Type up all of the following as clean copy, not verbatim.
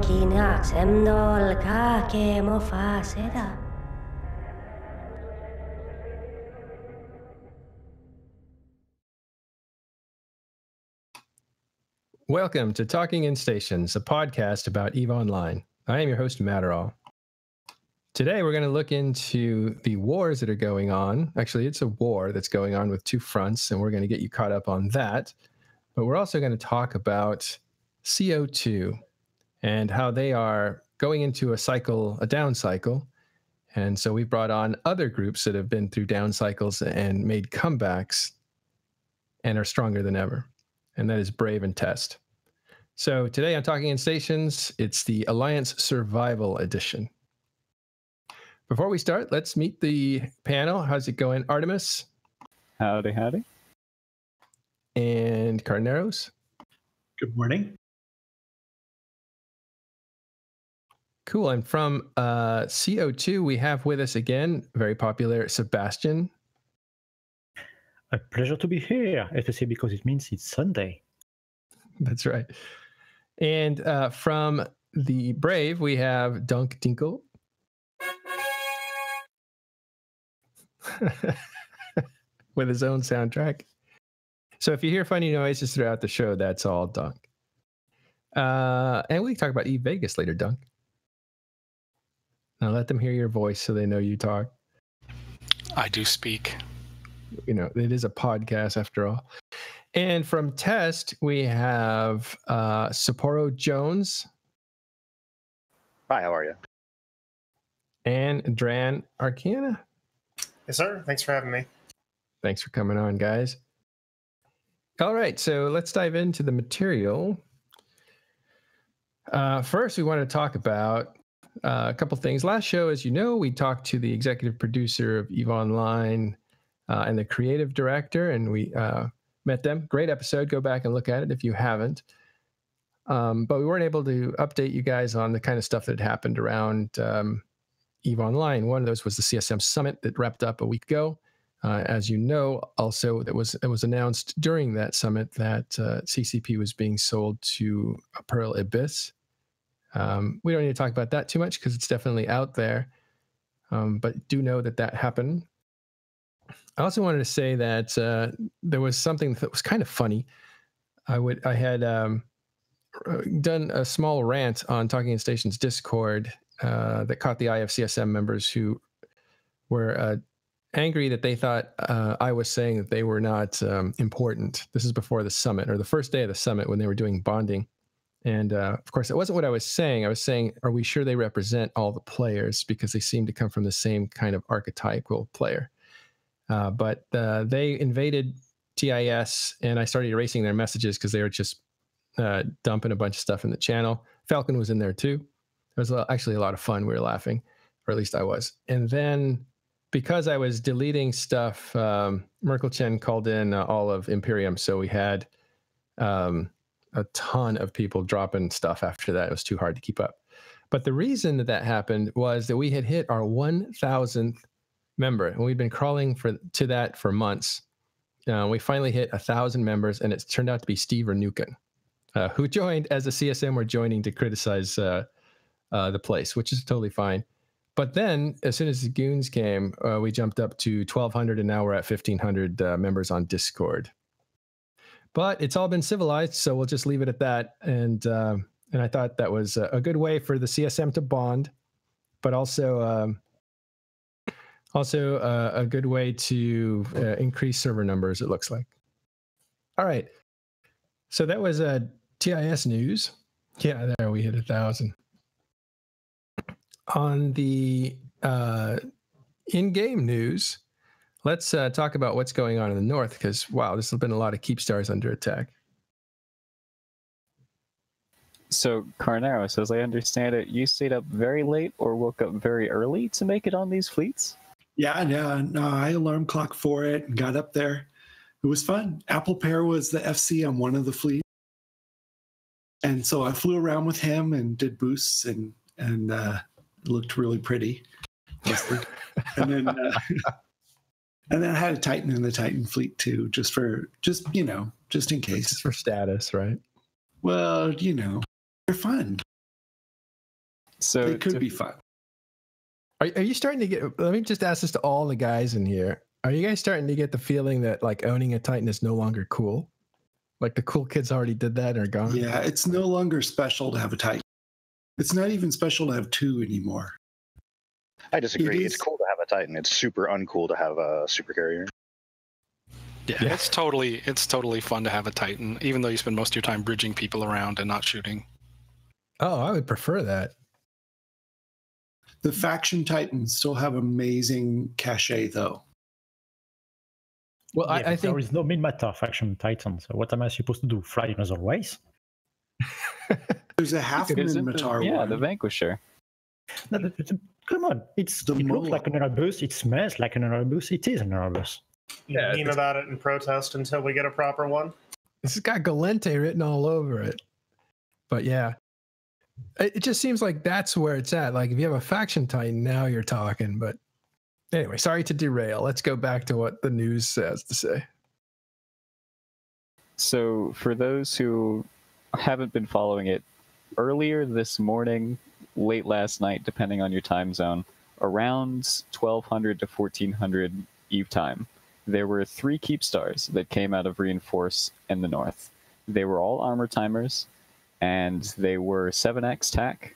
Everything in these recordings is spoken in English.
kina semnol ka ke mo fa seda. Welcome to Talking in Stations, a podcast about EVE Online. I am your host, Matterall. Today, we're going to look into the wars that are going on. Actually, it's a war that's going on with two fronts, and we're going to get you caught up on that. But we're also going to talk about CO2 and how they are going into a cycle, a down cycle. And so we've brought on other groups that have been through down cycles and made comebacks and are stronger than ever. And that is Brave and Test. So today on Talking in Stations, it's the Alliance Survival Edition. Before we start, let's meet the panel. How's it going, Artemis? Howdy, howdy. And Carneros? Good morning. Cool. And from CO2, we have with us again, very popular, Sebastian. A pleasure to be here, especially because it means it's Sunday. That's right. And from the Brave, we have Dunk Dinkle. With his own soundtrack. So if you hear funny noises throughout the show, that's all Dunk. And we can talk about EVE Vegas later, Dunk. Now let them hear your voice so they know you talk. I do speak. You know, it is a podcast after all. And from Test, we have Sapporo Jones. Hi, how are you? And Dran Arcana. Yes, sir. Thanks for having me. Thanks for coming on, guys. All right, so let's dive into the material. First, we want to talk about a couple things. Last show, as you know, we talked to the executive producer of EVE Online and the creative director, and we met them. Great episode. Go back and look at it if you haven't. But we weren't able to update you guys on the kind of stuff that happened around EVE Online. One of those was the CSM Summit that wrapped up a week ago. As you know, also, it was announced during that summit that CCP was being sold to Pearl Abyss. We don't need to talk about that too much because it's definitely out there. But do know that happened. I also wanted to say that there was something that was kind of funny. I had done a small rant on Talking in Stations Discord that caught the eye of CSM members who were angry that they thought I was saying that they were not important. This is before the summit, or the first day of the summit when they were doing bonding. And of course, it wasn't what I was saying. I was saying, are we sure they represent all the players? Because they seem to come from the same kind of archetypal player. But they invaded TIS, and I started erasing their messages because they were just dumping a bunch of stuff in the channel. Falcon was in there too. It was actually a lot of fun. We were laughing, or at least I was. And then because I was deleting stuff, Merkel Chen called in all of Imperium. So we had a ton of people dropping stuff after that. It was too hard to keep up. But the reason that happened was that we had hit our 1,000th member, and we'd been crawling to that for months. We finally hit 1,000 members, and it turned out to be Steve Renukin, who joined as a CSM. We're joining to criticize the place, which is totally fine. But then, as soon as the goons came, we jumped up to 1,200, and now we're at 1,500 members on Discord. But it's all been civilized, so we'll just leave it at that. And I thought that was a good way for the CSM to bond, but also a good way to increase server numbers, it looks like. All right. So that was TIS news. Yeah, there we hit 1,000. On the in-game news, let's talk about what's going on in the north, because, wow, this has been a lot of keep stars under attack. So, Carneros, as I understand it, you stayed up very late or woke up very early to make it on these fleets? Yeah, no, I alarm clock for it and got up there. It was fun. Apple Pear was the FC on one of the fleets. And so I flew around with him and did boosts and looked really pretty. And then I had a Titan in the Titan fleet too, just in case. Just for status, right? Well, they're fun. So They could be fun. Are you starting to get? Let me just ask this to all the guys in here. Are you guys starting to get the feeling that like owning a Titan is no longer cool? Like the cool kids already did that and are gone? Yeah, it's no longer special to have a Titan. It's not even special to have two anymore. I disagree. It It's is- cool to have a Titan. It's super uncool to have a super carrier. Yeah, Yeah. it's totally fun to have a Titan, even though you spend most of your time bridging people around and not shooting. Oh, I would prefer that. The faction Titans still have amazing cachet, though. Well, Yeah, I but think there is no mid-meta faction Titan. So what am I supposed to do? Fly another race? There's a half Isn't Minotaur the, yeah, one. the Vanquisher. No, come on, it The looks Mola. like an Erebus. It smells like an Erebus. It is an Erebus. You Yeah, meme it's- about it and protest until we get a proper one. this has got Galente written all over it. But yeah, it just seems like that's where it's at. Like if you have a faction Titan, now you're talking. But anyway, sorry to derail. Let's go back to what the news has to say. So for those who haven't been following it, earlier this morning, late last night, depending on your time zone, around 1200 to 1400 Eve time, there were 3 keep stars that came out of Reinforce in the north. They were all armor timers, and they were 7x TAC,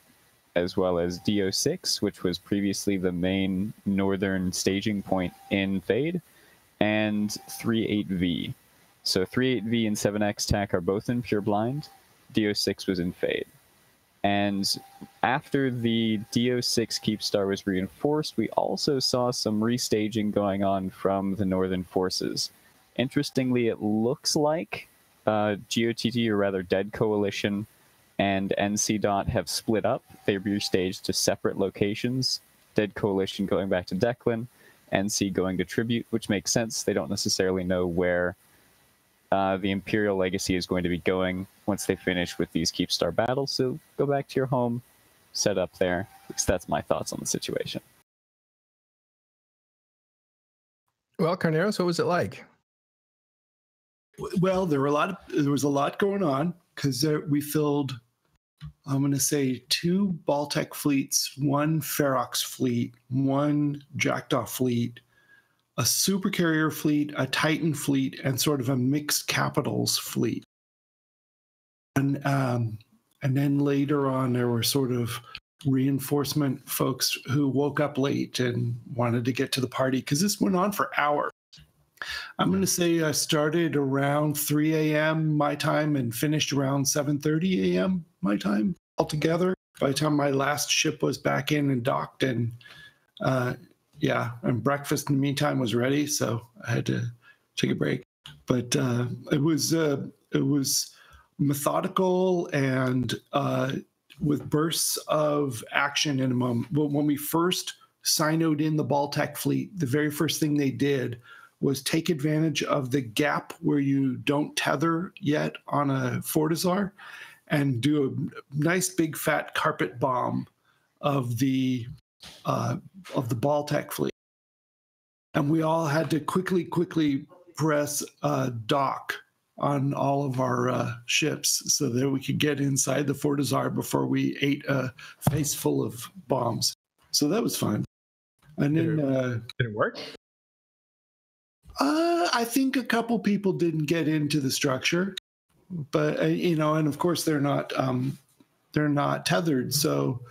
as well as DO6, which was previously the main northern staging point in Fade, and 38V. So 38V and 7x TAC are both in Pure Blind. DO6 was in Fade. And after the DO6 Keep Star was reinforced, we also saw some restaging going on from the Northern forces. Interestingly, it looks like GOTT, or rather Dead Coalition, and NC Dot have split up. They restaged to separate locations. Dead Coalition going back to Declan, NC going to Tribute, which makes sense. They don't necessarily know where the Imperial Legacy is going to be going once they finish with these Keep Star battles. So go back to your home, set up there. At least that's my thoughts on the situation. Well, Carneros, what was it like? Well, there was a lot going on because we filled, I'm going to say, 2 Baltec fleets, 1 Ferox fleet, 1 Jackdaw fleet, a super carrier fleet, a Titan fleet, and sort of a mixed capitals fleet. And then later on, there were sort of reinforcement folks who woke up late and wanted to get to the party because this went on for hours. I'm going to say I started around 3 a.m. my time and finished around 7:30 a.m. my time altogether. By the time my last ship was back in and docked, and and breakfast in the meantime was ready, so I had to take a break. But it was methodical and with bursts of action in a moment. But when we first signed in the Baltec fleet, the very first thing they did was take advantage of the gap where you don't tether yet on a Fortizar and do a nice big fat carpet bomb of the Baltec fleet. And we all had to quickly press dock on all of our ships so that we could get inside the Fortizar before we ate a face full of bombs. So that was fun. And then Did it work? I think a couple people didn't get into the structure, but and of course they're not tethered, so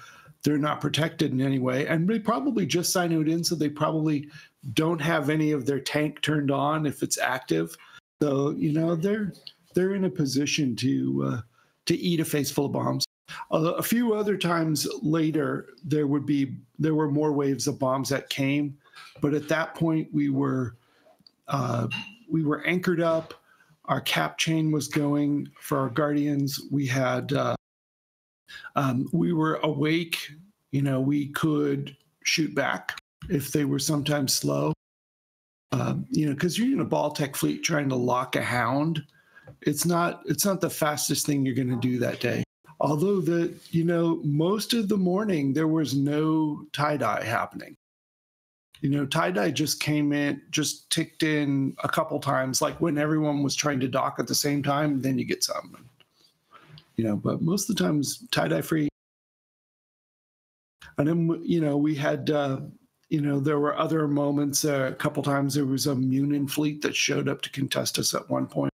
they're not protected in any way. And they probably just signed it in, so they probably don't have any of their tank turned on if it's active. So they're in a position to eat a face full of bombs. A few other times later, there were more waves of bombs that came, but at that point we were anchored up. Our cap chain was going for our guardians. We had we were awake. We could shoot back if they were sometimes slow. Because you're in a Baltec fleet trying to lock a hound. It's not the fastest thing you're going to do that day. Although most of the morning there was no tie-dye happening. Tie-dye just came in, just ticked in a couple times, like when everyone was trying to dock at the same time, then you get some. But most of the time it's tie-dye free. And then, we had, there were other moments. A couple times there was a Munin fleet that showed up to contest us at one point.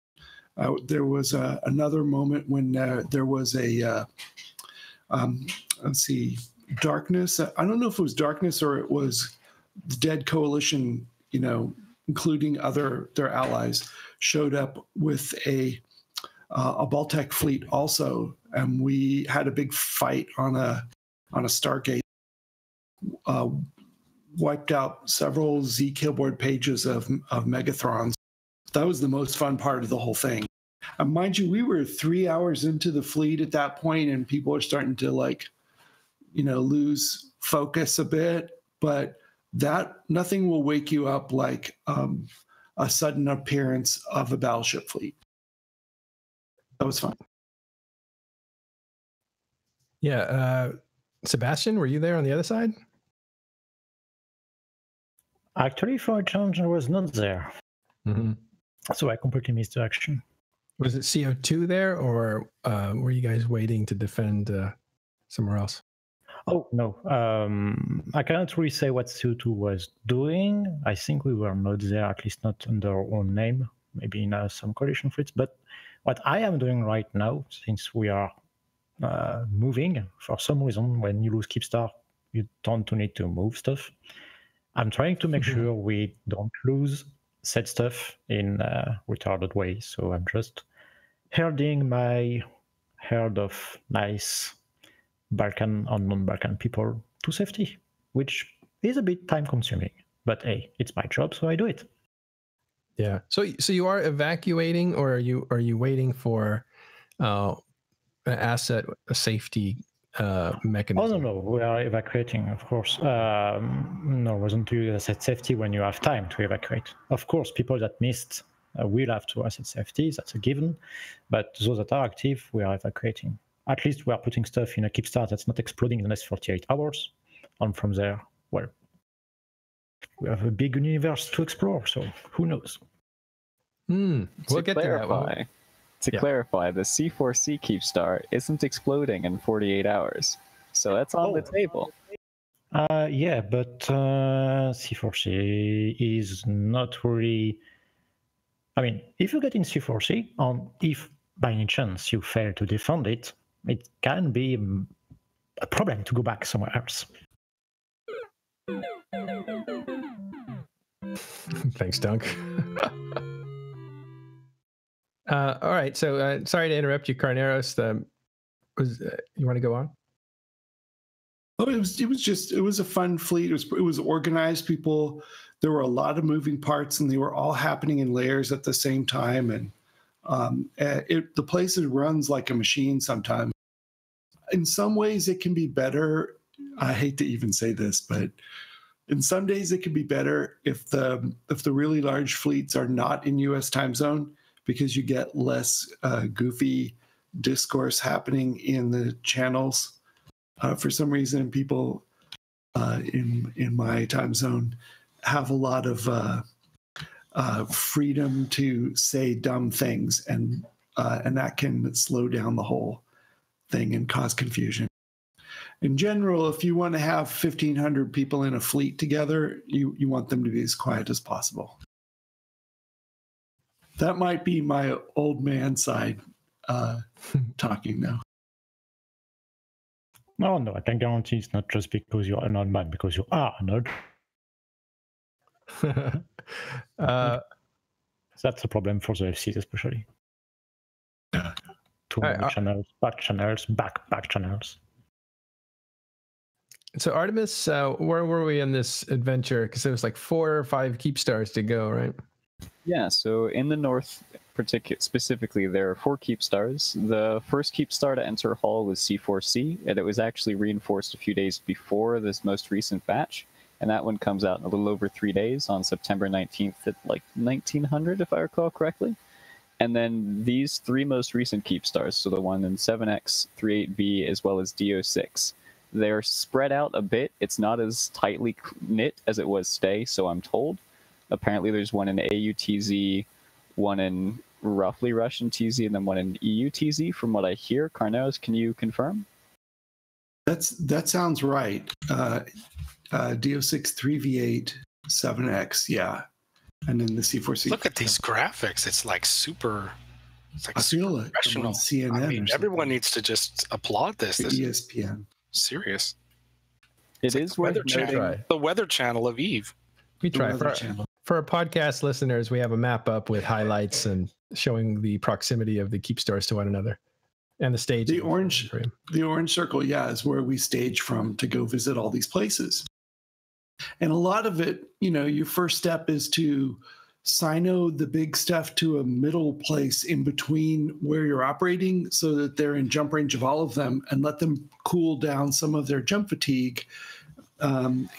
There was another moment when there was a, let's see, darkness. I don't know if it was darkness or it was the Dead Coalition, including their allies, showed up with a Baltec fleet also, and we had a big fight on a Stargate. Wiped out several Z keyboard pages of Megathrons. That was the most fun part of the whole thing. Mind you, we were 3 hours into the fleet at that point, and people are starting to lose focus a bit. But that nothing will wake you up like a sudden appearance of a battleship fleet. That was fun. Yeah, Sebastian, were you there on the other side? Actually, for a change, I was not there. Mm-hmm. So I completely missed the action. Was it CO2 there, or were you guys waiting to defend somewhere else? Oh, no. I cannot really say what CO2 was doing. I think we were not there, at least not under our own name, maybe in some coalition fleets. But what I am doing right now, since we are moving, for some reason, when you lose Keepstar, you don't need to move stuff. I'm trying to make sure we don't lose said stuff in a retarded way. So I'm just herding my herd of nice Balkan and non-Balkan people to safety, which is a bit time-consuming. But hey, it's my job, so I do it. Yeah. So you are evacuating, or are you waiting for an asset safety mechanism? Oh, no, we are evacuating, of course. No reason to use asset safety when you have time to evacuate. Of course, people that missed will have to asset safety, that's a given. But those that are active, we are evacuating. At least we are putting stuff in a Keepstar that's not exploding in the next 48 hours. And from there, well, we have a big universe to explore, so who knows? We'll get to that. To clarify, the C4C Keepstar isn't exploding in 48 hours. So that's on the table. Yeah, but C4C is not really... I mean, if you get in C4C, and if by any chance you fail to defend it, it can be a problem to go back somewhere else. Thanks, Dunk. All right, so sorry to interrupt you, Carneros. You want to go on? Oh, it was a fun fleet. It was organized. There were a lot of moving parts, and they were all happening in layers at the same time. And the place runs like a machine sometimes. In some ways, it can be better. I hate to even say this, but in some days it can be better if the really large fleets are not in U.S. time zone, because you get less goofy discourse happening in the channels. For some reason, people in my time zone have a lot of freedom to say dumb things, and that can slow down the whole thing and cause confusion. In general, if you want to have 1,500 people in a fleet together, you want them to be as quiet as possible. That might be my old man side talking now. No, I can guarantee it's not just because you're an old man, because you are an old. That's a problem for the FCs especially. Too many channels, back channels, back channels. So Artemis, where were we in this adventure? Because it was like 4 or 5 Keepstars to go, right? Yeah, so in the north, specifically, there are 4 Keepstars. The first Keepstar to enter Hull was C4C, and it was actually reinforced a few days before this most recent batch. And that one comes out in a little over 3 days on September 19th at like 1900, if I recall correctly. And then these 3 most recent Keepstars, so the one in 7X, 38B, as well as DO6, they're spread out a bit. It's not as tightly knit as it was today, so I'm told. Apparently there's one in AUTZ, one in roughly Russian TZ, and then one in EUTZ, from what I hear. Carneros, can you confirm? That sounds right. DO6 3v8 7x, yeah, and then the C4C. Look at these graphics. It's like super. It's like I feel super like I'm professional. on CNN. I mean, or everyone needs to just applaud this. something. This is ESPN. serious. It is worth noting. The Weather Channel of Eve. We try. Weather Channel. For our podcast listeners, we have a map up with highlights and showing the proximity of the keep stars to one another and the stage. The orange circle, yeah, is where we stage from to go visit all these places. And a lot of it, your first step is to sino the big stuff to a middle place in between where you're operating so that they're in jump range of all of them, and let them cool down some of their jump fatigue,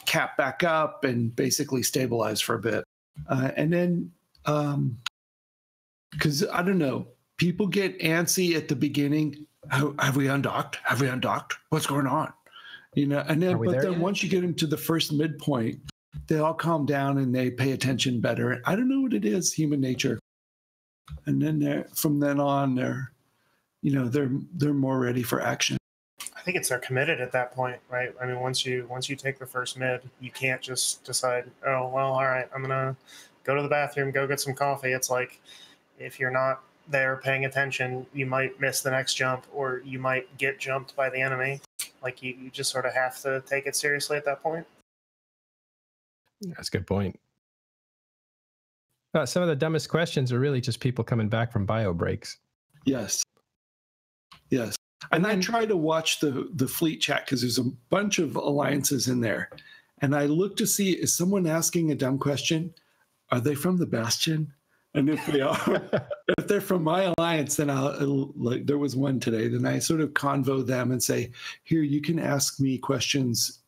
cap back up, and basically stabilize for a bit. And then, because I don't know, people get antsy at the beginning. Have we undocked? Have we undocked? What's going on? And then, but then once you get into the first midpoint, they all calm down and they pay attention better. I don't know what it is, human nature. And then from then on, they're more ready for action. I think they're committed at that point, right? I mean, once you take the first mid, you can't just decide, oh well, all right, I'm gonna go to the bathroom, go get some coffee. It's like, if you're not there paying attention, you might miss the next jump, or you might get jumped by the enemy. Like you just sort of have to take it seriously at that point. That's a good point. Some of the dumbest questions are really just people coming back from bio breaks. Yes. And I try to watch the fleet chat because there's a bunch of alliances in there. And I look to see, is someone asking a dumb question? Are they from the Bastion? And if they are, if they're from my alliance, then like there was one today, then I sort of convo them and say, here, you can ask me questions,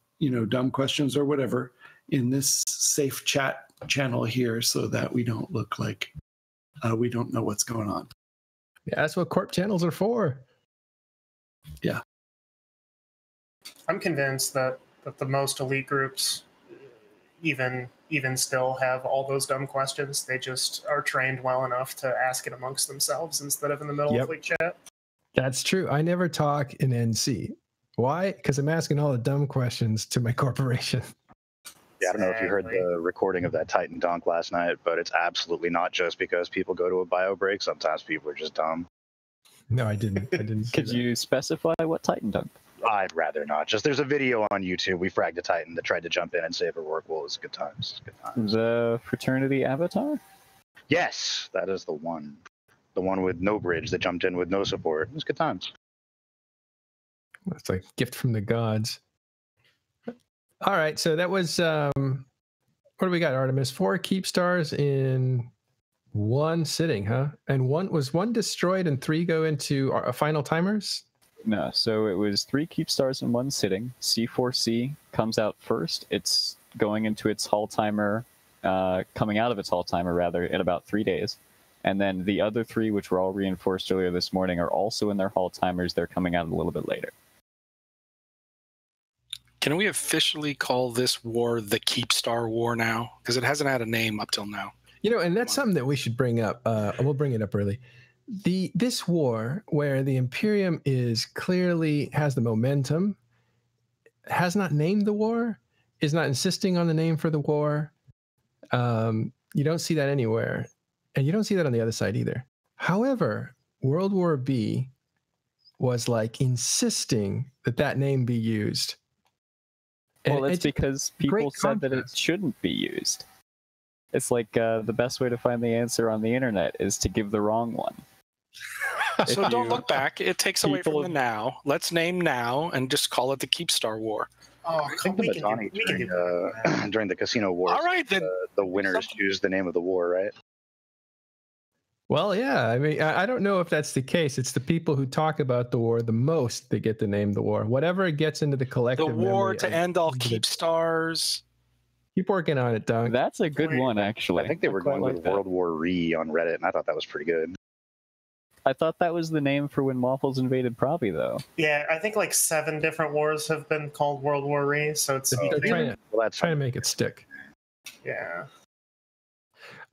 dumb questions or whatever in this safe chat channel here, so that we don't look like we don't know what's going on. Yeah, that's what corp channels are for. Yeah. I'm convinced that the most elite groups even still have all those dumb questions. They just are trained well enough to ask it amongst themselves instead of in the middle of fleet chat. That's true. I never talk in NC. Why? Because I'm asking all the dumb questions to my corporation. Yeah, I don't know if you heard the recording of that Titan donk last night, but it's absolutely not just because people go to a bio break. Sometimes people are just dumb. No, I didn't. Could you specify what Titan dunk? I'd rather not. Just there's a video on YouTube. We fragged a Titan that tried to jump in and save her work. Well, it was good times. Good times. The Fraternity Avatar? Yes, that is the one. The one with no bridge that jumped in with no support. It was good times. It's like a gift from the gods. All right, so that was what do we got, Artemis? 4 keep stars in one sitting, huh? And one destroyed and 3 go into final timers? No, so it was 3 keep stars in one sitting. C4C comes out first. It's going into its hull timer, coming out of its hull timer rather, in about 3 days. And then the other 3, which were all reinforced earlier this morning, are also in their hull timers. They're coming out a little bit later. Can we officially call this war the Keep Star War now? Because it hasn't had a name up till now. And that's something that we should bring up. We'll bring it up early. This war, where the Imperium clearly has the momentum, has not named the war, is not insisting on the name for the war. You don't see that anywhere, and you don't see that on the other side either. However, World War B was like insisting that name be used. Well, that's because people said that it shouldn't be used. It's like the best way to find the answer on the internet is to give the wrong one. So don't look back. It takes away from the now. Let's name now and just call it the Keep Star War. Oh, I think the Batani during the Casino War. All right, then. The winners choose the name of the war, right? Well, yeah. I mean, I don't know if that's the case. It's the people who talk about the war the most that get to name the war. Whatever gets into the collective The war memory to end all keep stars. Keep working on it, Doug. That's a good one, actually. I think they were going with World War Re on Reddit, and I thought that was pretty good. I thought that was the name for when Waffles invaded Proby, though. Yeah, I think like 7 different wars have been called World War Re, so it's They're trying to make it stick. Yeah.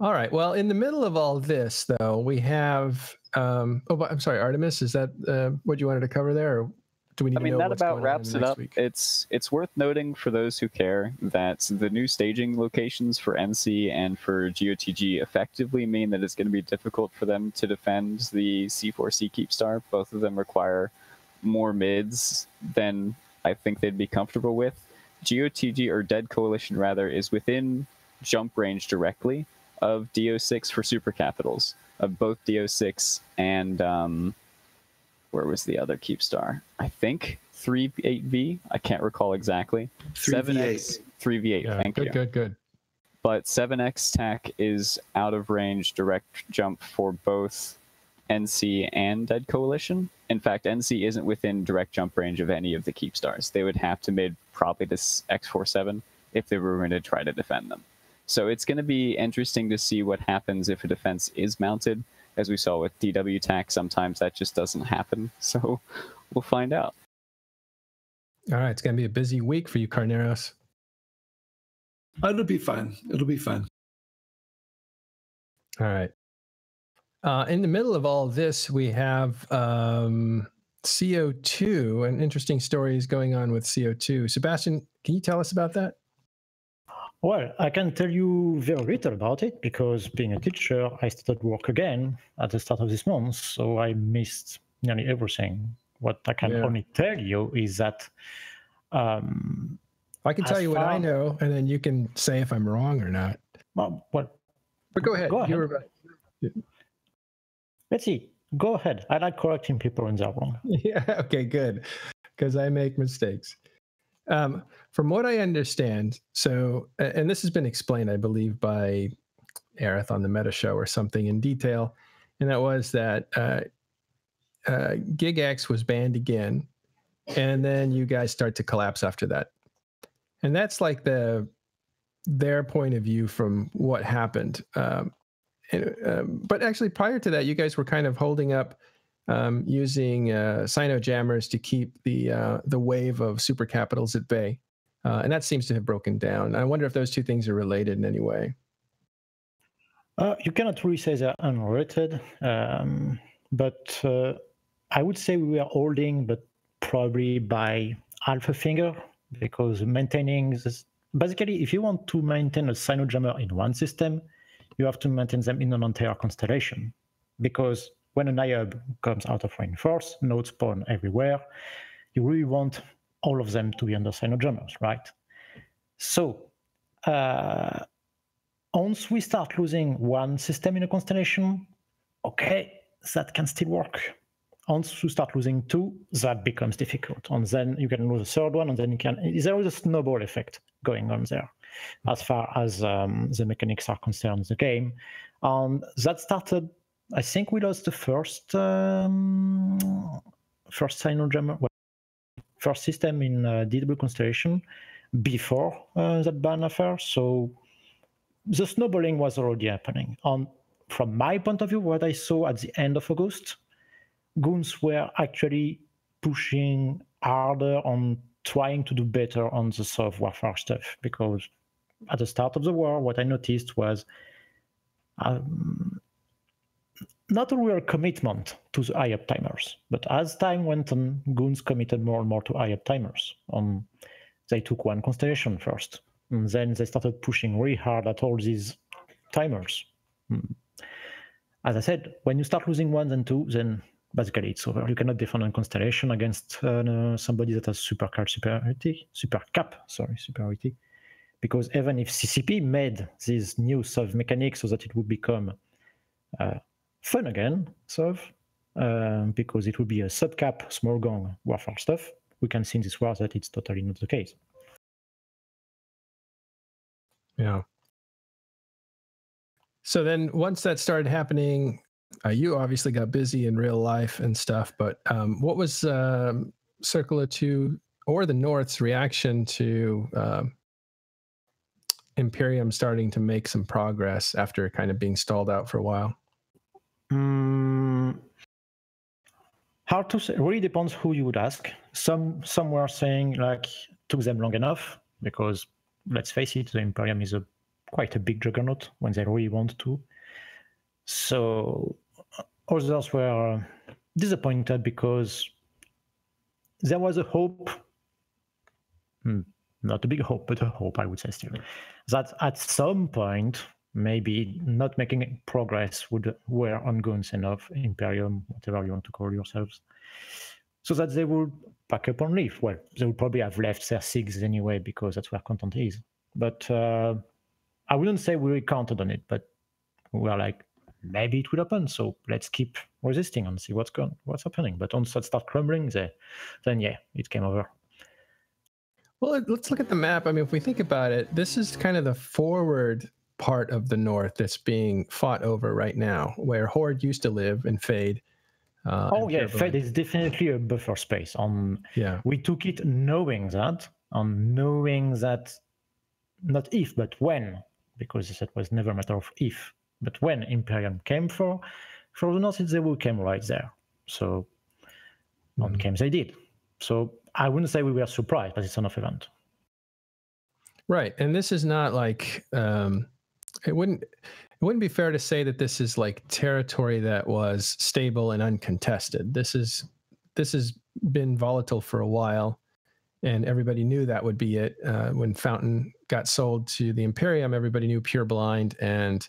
All right. Well, in the middle of all this, though, we have. I'm sorry, Artemis. Is that what you wanted to cover there? Or do we need to know that what's about going wraps on it next up. week? It's worth noting for those who care that the new staging locations for NC and for GOTG effectively mean that it's going to be difficult for them to defend the C4C Keepstar. Both of them require more mids than I think they'd be comfortable with. GOTG, or Dead Coalition rather, is within jump range directly of DO6 for super capitals, of both DO6 and where was the other Keepstar? I think 3-8V. I can't recall exactly. 3v8. 3v8. Yeah, Thank good, you. good. But 7X TAC is out of range direct jump for both NC and Dead Coalition. In fact, NC isn't within direct jump range of any of the Keepstars. They would have to mid probably this X47 if they were going to try to defend them. So it's going to be interesting to see what happens if a defense is mounted. As we saw with DW TAC, sometimes that just doesn't happen. So we'll find out. All right, it's going to be a busy week for you, Carneros. It'll be fun. It'll be fun. All right. In the middle of all this, we have CO2 and interesting stories going on with CO2. Sebastian, can you tell us about that? Well, I can tell you very little about it because being a teacher, I started work again at the start of this month, so I missed nearly everything. What I can only tell you is that I can tell you what I know, and then you can say if I'm wrong or not. Well, but go ahead. Let's see. Go ahead. I like correcting people when they're wrong. Yeah. Okay. Good. Because I make mistakes. From what I understand, so, and this has been explained, I believe, by Aerith on the Meta Show or something in detail, and that was that GigX was banned again, and then you guys start to collapse after that. And that's like their point of view from what happened. But actually, prior to that, you guys were kind of holding up using Sino jammers to keep the wave of super capitals at bay. And that seems to have broken down. I wonder if those two things are related in any way. You cannot really say they're unrelated, but I would say we are holding, but probably by half a finger, because maintaining this, basically, if you want to maintain a Sino jammer in one system, you have to maintain them in an entire constellation, because when an IUB comes out of reinforce, nodes spawn everywhere, you really want all of them to be under Sino jammers, right? So once we start losing one system in a constellation, okay, that can still work. Once you start losing two, that becomes difficult. And then you can lose a third one, and then you can, there is a snowball effect going on there as far as the mechanics are concerned in the game. And that started, I think we lost the first Sino jammer, first system in DW Constellation before that ban affair. So the snowballing was already happening. And from my point of view, what I saw at the end of August, goons were actually pushing harder on trying to do better on the soft warfare stuff, because at the start of the war, what I noticed was not a real commitment to the IUP timers, but as time went on, goons committed more and more to IUP timers. They took one constellation first, and then they started pushing really hard at all these timers. As I said, when you start losing one and two, then basically it's over. You cannot defend a constellation against somebody that has super cap superiority, because even if CCP made this new SOV mechanic so that it would become fun again, SOV, because it would be a sub-cap, small gang warfare stuff, we can see in this war that it's totally not the case. Yeah. So then once that started happening, you obviously got busy in real life and stuff, but what was Circular 2 or the North's reaction to Imperium starting to make some progress after kind of being stalled out for a while? Hard to say. It really depends who you would ask. Some were saying like took them long enough, because let's face it, the Imperium is quite a big juggernaut when they really want to. So others were disappointed because there was a hope, not a big hope, but a hope, I would say still, that at some point, maybe not making progress were on guns enough, Imperium, whatever you want to call yourselves, so that they would pack up and leave. Well, they would probably have left their SIGs anyway, because that's where content is. But I wouldn't say we counted on it, but we were like, maybe it will happen, so let's keep resisting and see what's happening. But once that started crumbling, then yeah, it came over. Well, let's look at the map. I mean, if we think about it, this is kind of the forward part of the north that's being fought over right now, where Horde used to live and Fade. Fade is definitely a buffer space. We took it knowing that, not if, but when, because it was never a matter of if, but when Imperium came for the north, they will came right there. So on games they did. So I wouldn't say we were surprised, but it's an off event. Right, and this is not like it wouldn't be fair to say that this is like territory that was stable and uncontested. This has been volatile for a while, and everybody knew that would be it. When Fountain got sold to the Imperium, everybody knew Pure Blind and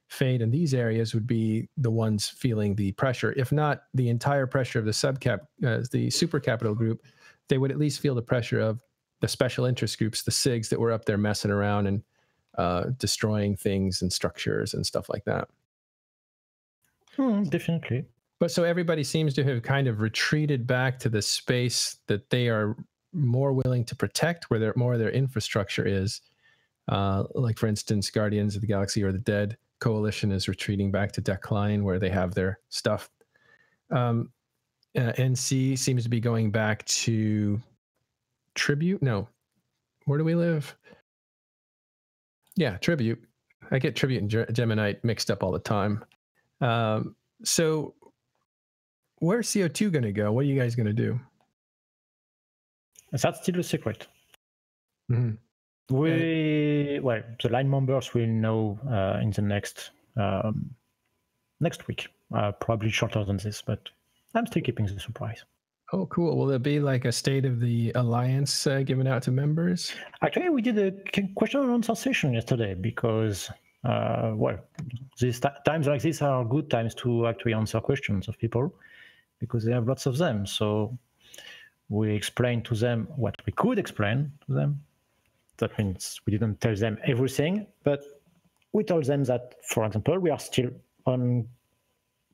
Fade in these areas would be the ones feeling the pressure. If not the entire pressure of the super capital group, they would at least feel the pressure of the special interest groups, the SIGs that were up there messing around and destroying things and structures and stuff like that. Definitely. But so everybody seems to have kind of retreated back to the space that they are more willing to protect, where more of their infrastructure is. Like, for instance, Guardians of the Galaxy or the Dead Coalition is retreating back to Decline, where they have their stuff. NC seems to be going back to Tribute. No, where do we live? Yeah, Tribute. I get Tribute and Geminite mixed up all the time. So where's CO2 going to go? What are you guys going to do? That's still a secret. Mm-hmm. The line members will know in the next week. Probably shorter than this, but I'm still keeping the surprise. Oh, cool. Will there be like a State of the Alliance given out to members? Actually, we did a question and answer session yesterday because, these times like this are good times to actually answer questions of people because they have lots of them. So we explained to them what we could explain to them. That means we didn't tell them everything, but we told them that, for example, we are still on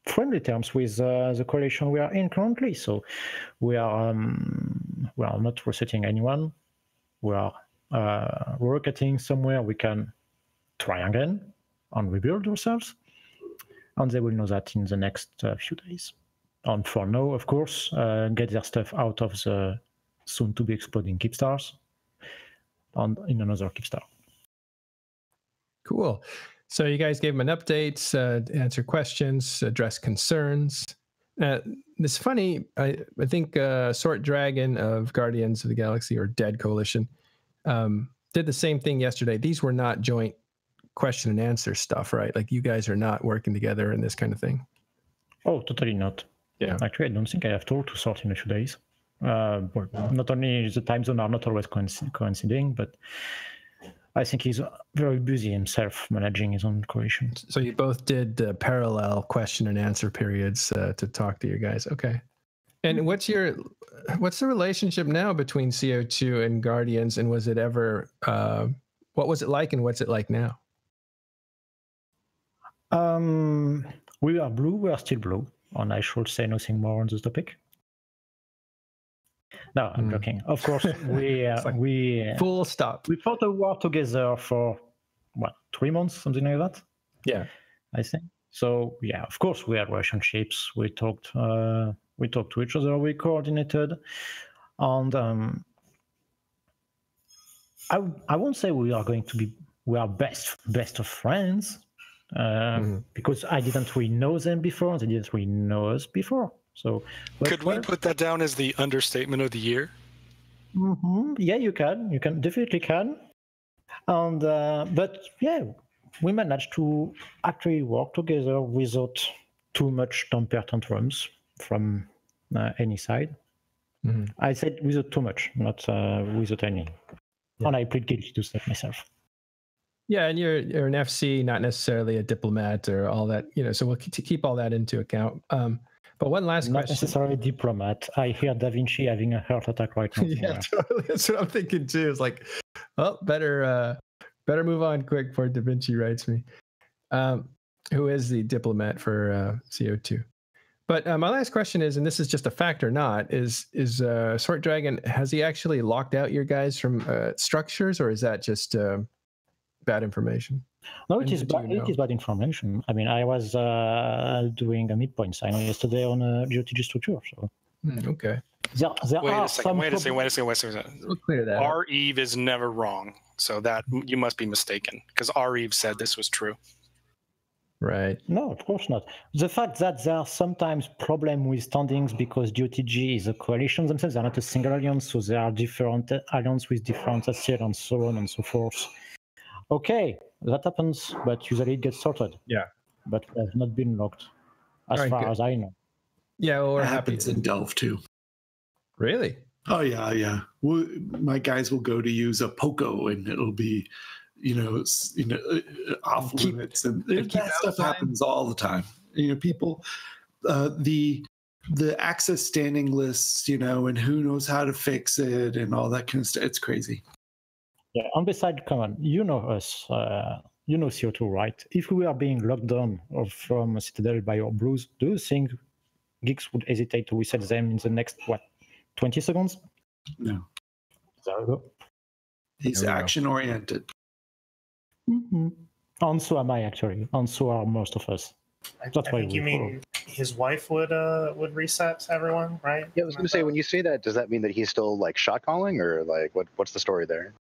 friendly terms with the coalition we are in currently. So we are not resetting anyone. We are relocating somewhere we can try again and rebuild ourselves. And they will know that in the next few days. And for now, of course, get their stuff out of the soon-to-be exploding Keepstars and in another Keepstar. Cool. So you guys gave them an update, answer questions, address concerns. It's funny, I think Sort Dragon of Guardians of the Galaxy or Dead Coalition did the same thing yesterday. These were not joint question and answer stuff, right? Like, you guys are not working together in this kind of thing. Oh, totally not. Yeah. Actually, I don't think I have told to Sort in a few days. Not only the time zone are not always coinciding, but I think he's very busy himself managing his own coalition. So you both did parallel question and answer periods to talk to you guys. Okay. And what's the relationship now between CO2 and Guardians? And was it ever, what was it like and what's it like now? We are blue, we are still blue. And I should say nothing more on this topic. No, I'm joking. Of course, we full stop. We fought a war together for 3 months, something like that. Yeah, I think so. Yeah, of course, we had relationships. We talked to each other. We coordinated, and I won't say we are best of friends because I didn't really know them before. They didn't really know us before. So could we put that down as the understatement of the year? Yeah, you can. You definitely can. And but yeah, we managed to actually work together without too much temper tantrums from any side. I said without too much, not without any. Yeah. And I plead guilty to that myself. Yeah, and you're an FC, not necessarily a diplomat or all that, so we'll keep all that into account. But one last question. Not necessarily diplomat. I hear Da Vinci having a heart attack right now. Yeah, totally. That's what I'm thinking too. It's like, oh, better move on quick before Da Vinci writes me. Who is the diplomat for CO2? But my last question is, and this is just a fact or not, is Sword Dragon, has he actually locked out your guys from structures, or is that just bad information? No, it is bad information. I mean, I was doing a midpoint sign yesterday on a GOTG structure. So. Okay. Wait a second. Wait a second. We'll clear that. R-Eve is never wrong. So that you must be mistaken, because R-Eve said this was true. Right. No, of course not. The fact that there are sometimes problems with standings because GOTG is a coalition themselves, they're not a single alliance, so there are different alliances with different assets and so on and so forth. Okay, that happens, but usually it gets sorted. Yeah. But it has not been locked, as far as I know. Yeah, well, it happens in Delve too. Really? Oh yeah. My guys will go to use a Poco, and it'll be, off limits, and that stuff happens all the time. People, the access standing lists, and who knows how to fix it, and all that kind of stuff. It's crazy. Yeah, and besides, come on, you know us, you know CO2, right? If we are being locked down from Citadel by our blues, do you think geeks would hesitate to reset them in the next, 20 seconds? No. There we go. He's action-oriented. Mm-hmm. And so am I, actually. And so are most of us. I think you mean his wife would reset everyone, right? Yeah, I was going to say, when you say that, does that mean that he's still shot calling, or what's the story there?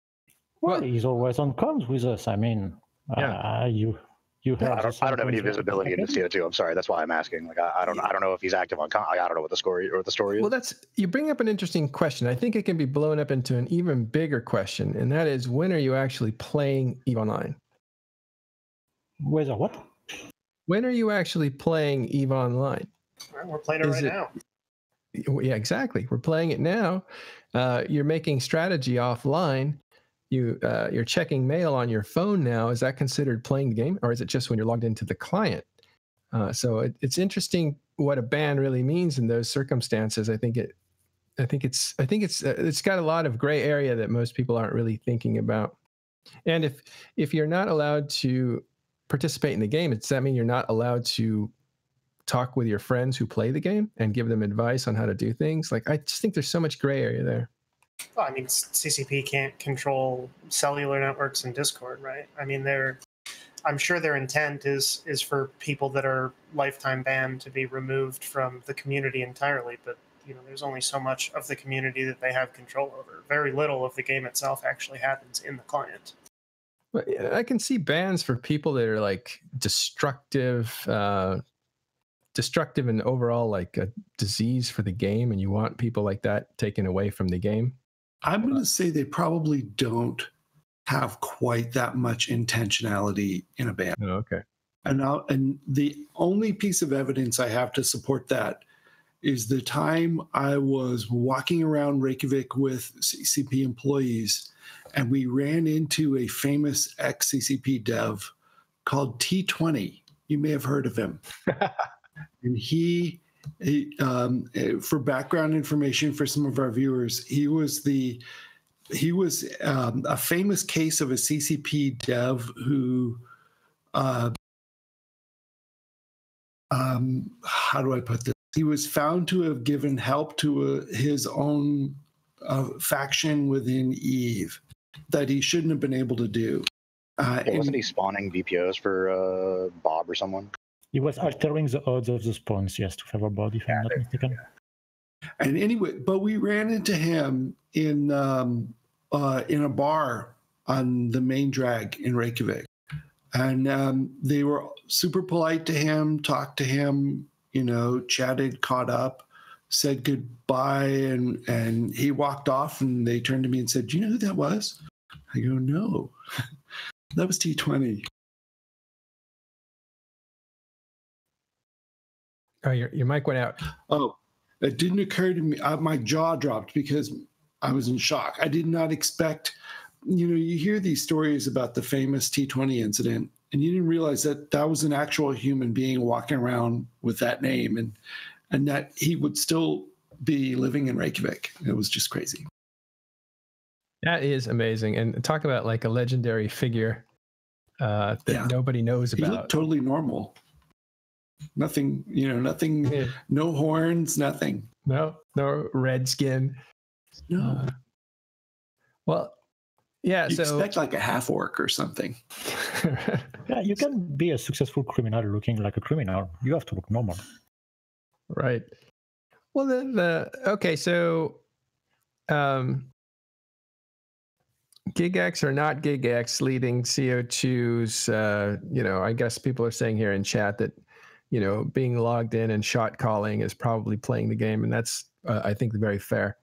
Well, he's always on comms with us. I mean, you heard. I don't have any visibility into CO2. I'm sorry, that's why I'm asking. I don't know if he's active on. I don't know what the story is. Well, you bring up an interesting question. I think it can be blown up into an even bigger question, and that is, when are you actually playing EVE Online? Whether what? When are you actually playing EVE Online? We're playing it right now. Yeah, exactly. We're playing it now. You're making strategy offline. You're checking mail on your phone now. Is that considered playing the game, or is it just when you're logged into the client? So it's interesting what a ban really means in those circumstances. I think it's got a lot of gray area that most people aren't really thinking about. And if you're not allowed to participate in the game, does that mean you're not allowed to talk with your friends who play the game and give them advice on how to do things? I just think there's so much gray area there. Well, I mean, CCP can't control cellular networks and Discord, right? I mean, I'm sure their intent is for people that are lifetime banned to be removed from the community entirely, but there's only so much of the community that they have control over. Very little of the game itself actually happens in the client. But I can see bans for people that are destructive and overall a disease for the game, and you want people like that taken away from the game. I'm going to say they probably don't have quite that much intentionality in a ban. Oh, okay. And the only piece of evidence I have to support that is the time I was walking around Reykjavik with CCP employees, and we ran into a famous ex-CCP dev called T20. You may have heard of him. And he for background information for some of our viewers, he was a famous case of a CCP dev who, how do I put this? He was found to have given help to his own faction within EVE that he shouldn't have been able to do. Wasn't he spawning VPOs for Bob or someone? He was altering the odds of the spawns, yes, to favor Bob, if I'm not mistaken. And anyway, but we ran into him in a bar on the main drag in Reykjavik. And they were super polite to him, talked to him, chatted, caught up, said goodbye, and he walked off, and they turned to me and said, "Do you know who that was?" I go, "No." That was T20. Oh, your mic went out. Oh, It didn't occur to me. My jaw dropped because I was in shock. I did not expect, you hear these stories about the famous T20 incident, and you didn't realize that that was an actual human being walking around with that name, and that he would still be living in Reykjavik. It was just crazy. That is amazing. And talk about like a legendary figure that nobody knows about. He looked totally normal. Nothing, nothing, no horns, nothing. No red skin. No. Well, yeah. You expect like a half orc or something. Yeah, you can be a successful criminal looking like a criminal. You have to look normal. Right. Well, then, okay, so GigX or not GigX leading CO2's, I guess people are saying here in chat that, being logged in and shot calling is probably playing the game. And that's, I think, very fair.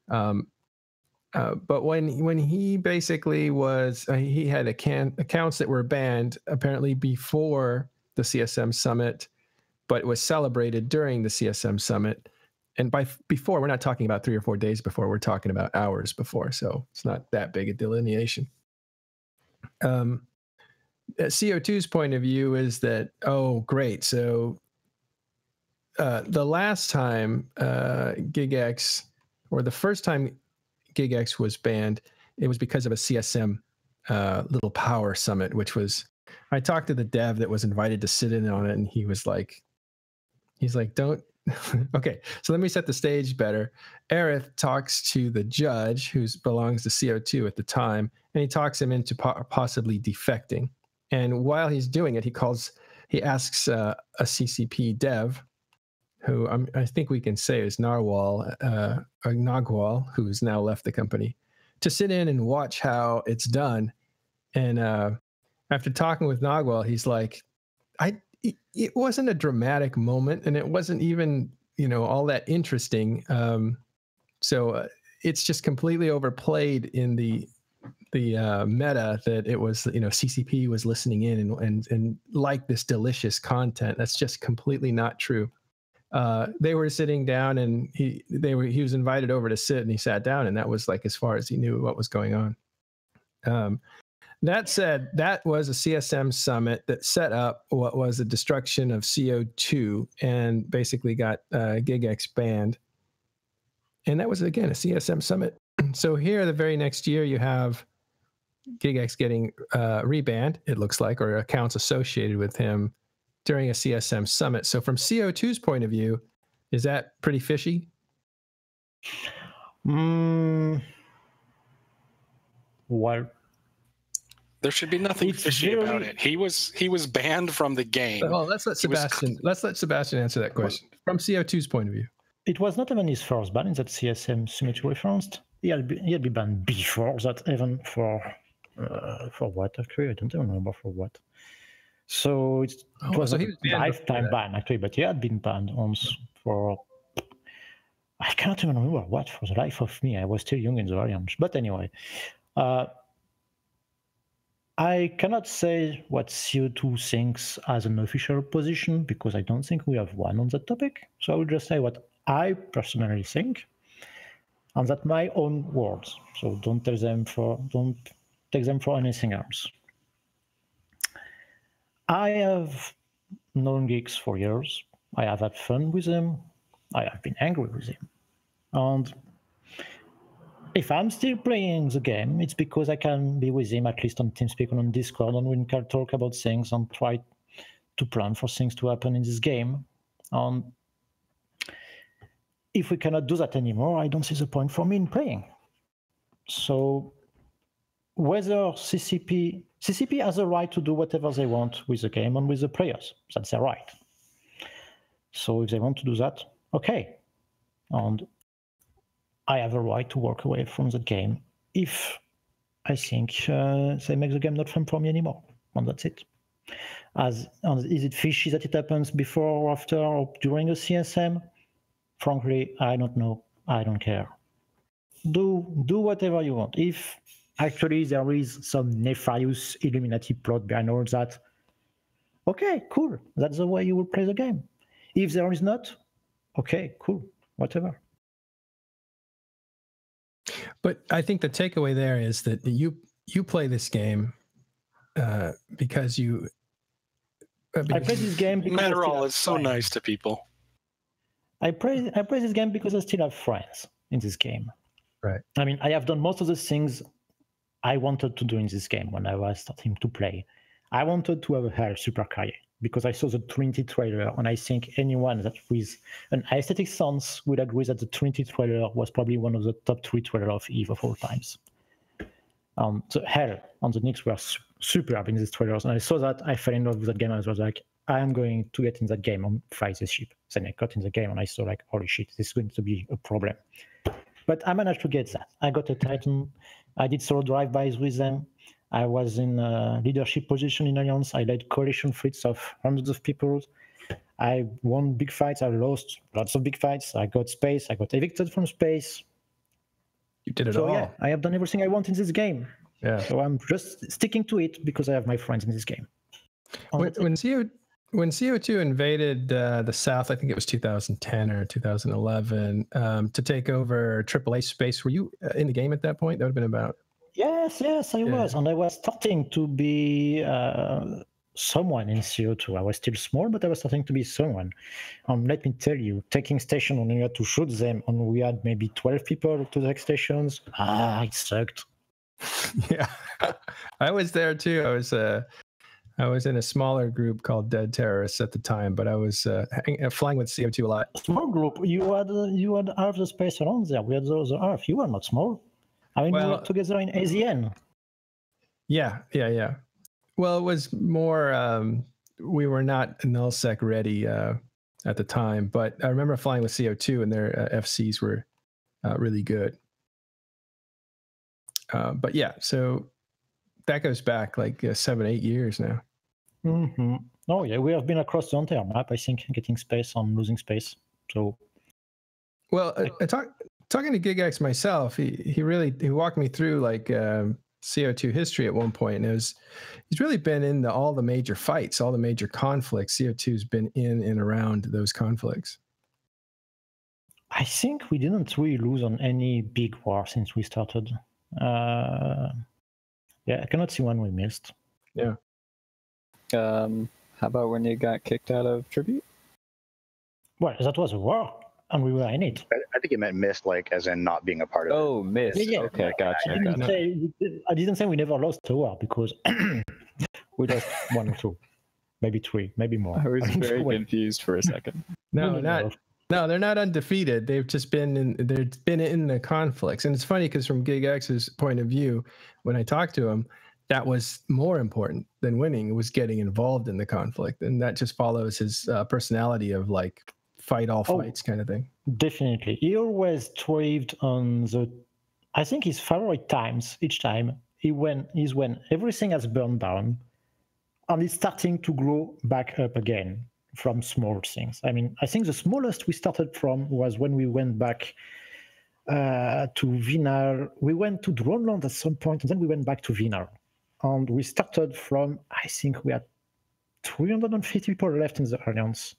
But when he basically was, he had accounts that were banned apparently before the CSM summit, but was celebrated during the CSM summit. And by before, we're not talking about 3 or 4 days before, we're talking about hours before. So it's not that big a delineation. CO2's point of view is that, oh, great. So the last time GigX, or the first time GigX was banned, it was because of a CSM little power summit, which was, I talked to the dev that was invited to sit in on it, and he's like, don't. Okay, so let me set the stage better. Aerith talks to the judge, who belongs to CO2 at the time, and he talks him into possibly defecting. And while he's doing it, he asks a CCP dev, who I think we can say is Nagwal, who's now left the company, to sit in and watch how it's done. And after talking with Nagwal, he's like, it wasn't a dramatic moment, and it wasn't even, all that interesting. So it's just completely overplayed in the meta that it was, CCP was listening in and liked this delicious content. That's just completely not true. They were sitting down, and he was invited over to sit, and he sat down, and that was like as far as he knew what was going on. That said, that was a CSM summit that set up what was the destruction of CO2 and basically got GigX banned. And that was, again, a CSM summit. So here, the very next year, you have GigX getting rebanned, it looks like, or accounts associated with him during a CSM summit. So from CO2's point of view, is that pretty fishy? Well, there should be nothing fishy about it. He was banned from the game. Well, let's let Sebastian answer that question from CO2's point of view. It was not even his first ban in that CSM summit you referenced. He had been banned before that, even for what, actually? I don't even remember for what. So it was a lifetime ban, actually, but he had been banned once for, I can't even remember what, for the life of me. I was still young in the variant. But anyway, I cannot say what CO2 thinks as an official position, because I don't think we have one on that topic. So I will just say what I personally think, and that my own words. So don't take them for anything else. I have known Geeks for years. I have had fun with him. I have been angry with him. And if I'm still playing the game, it's because I can be with him, at least on TeamSpeak and on Discord, and we can talk about things and try to plan for things to happen in this game. And if we cannot do that anymore, I don't see the point for me in playing. So whether CCP has a right to do whatever they want with the game and with the players, that's their right. So if they want to do that, okay. And I have a right to walk away from the game if I think they make the game not fun for me anymore, and that's it. Is it fishy that it happens before or after or during a CSM? Frankly, I don't know. I don't care. Do whatever you want. If actually there is some nefarious Illuminati plot behind all that, okay, cool. That's the way you will play the game. If there is not, okay, cool. whatever. But I think the takeaway there is that you play this game because you. I play this game because Matterall is so nice to people. I play this game because I still have friends in this game. Right. I mean, I have done most of the things I wanted to do in this game when I was starting to play. I wanted to have a Hell supercarrier because I saw the Trinity trailer, and I think anyone that with an aesthetic sense would agree that the Trinity trailer was probably one of the top 3 trailers of EVE of all times. The Hell and the Nyx were superb in these trailers, and I saw that, I fell in love with that game, and I was like, I am going to get in that game and fly this ship. Then I got in the game, and I saw like, holy shit, this is going to be a problem. But I managed to get that. I got a Titan. I did solo drive-bys with them. I was in a leadership position in Alliance. I led coalition fleets of hundreds of people. I won big fights. I lost lots of big fights. I got space. I got evicted from space. You did it so all. Yeah, I have done everything I want in this game. Yeah. So I'm just sticking to it because I have my friends in this game. When CO2 invaded the South, I think it was 2010 or 2011, to take over AAA space, were you in the game at that point? That would have been about... Yes, I was. And I was starting to be someone in CO2. I was still small, but I was starting to be someone. Let me tell you, taking station when we had to shoot them, and we had maybe 12 people to take stations. It sucked. Yeah, I was there too. I was in a smaller group called Dead Terrorists at the time, but I was flying with CO2 a lot. Small group. You had half the space around there. We had the other half. You were not small. I mean, we were together in AZN. Yeah. Well, it was more, we were not nullsec ready at the time, but I remember flying with CO2 and their FCs were really good. But yeah, so that goes back like 7-8 years now. Mm-hmm. Oh yeah, we have been across the entire map, I think, getting space and losing space. So, well, talking to GigX myself, he walked me through like CO2 history at one point, and he's really been in all the major fights, all the major conflicts. CO2's been in and around those conflicts. I think we didn't really lose on any big war since we started. Yeah, I cannot see one we missed. Yeah. How about when you got kicked out of Tribute? Well, that was a war, and we were in it. I think it meant missed, like as in not being a part of it. Oh, missed. Yeah. Okay, gotcha. I didn't say we never lost a war, because we lost 1 or 2, maybe 3, maybe more. I was very confused for a second. No, they're not undefeated. They've just been in the conflicts. And it's funny because from GigX's point of view, when I talked to him, that was more important than winning. It was getting involved in the conflict. And that just follows his personality of like fight all fights kind of thing. Definitely. He always thrived on I think his favorite times each time is when everything has burned down and it's starting to grow back up again from small things. I mean, I think the smallest we started from was when we went back to Vinar. We went to Droneland at some point, and then we went back to Vinar. And we started from, I think we had 350 people left in the Alliance.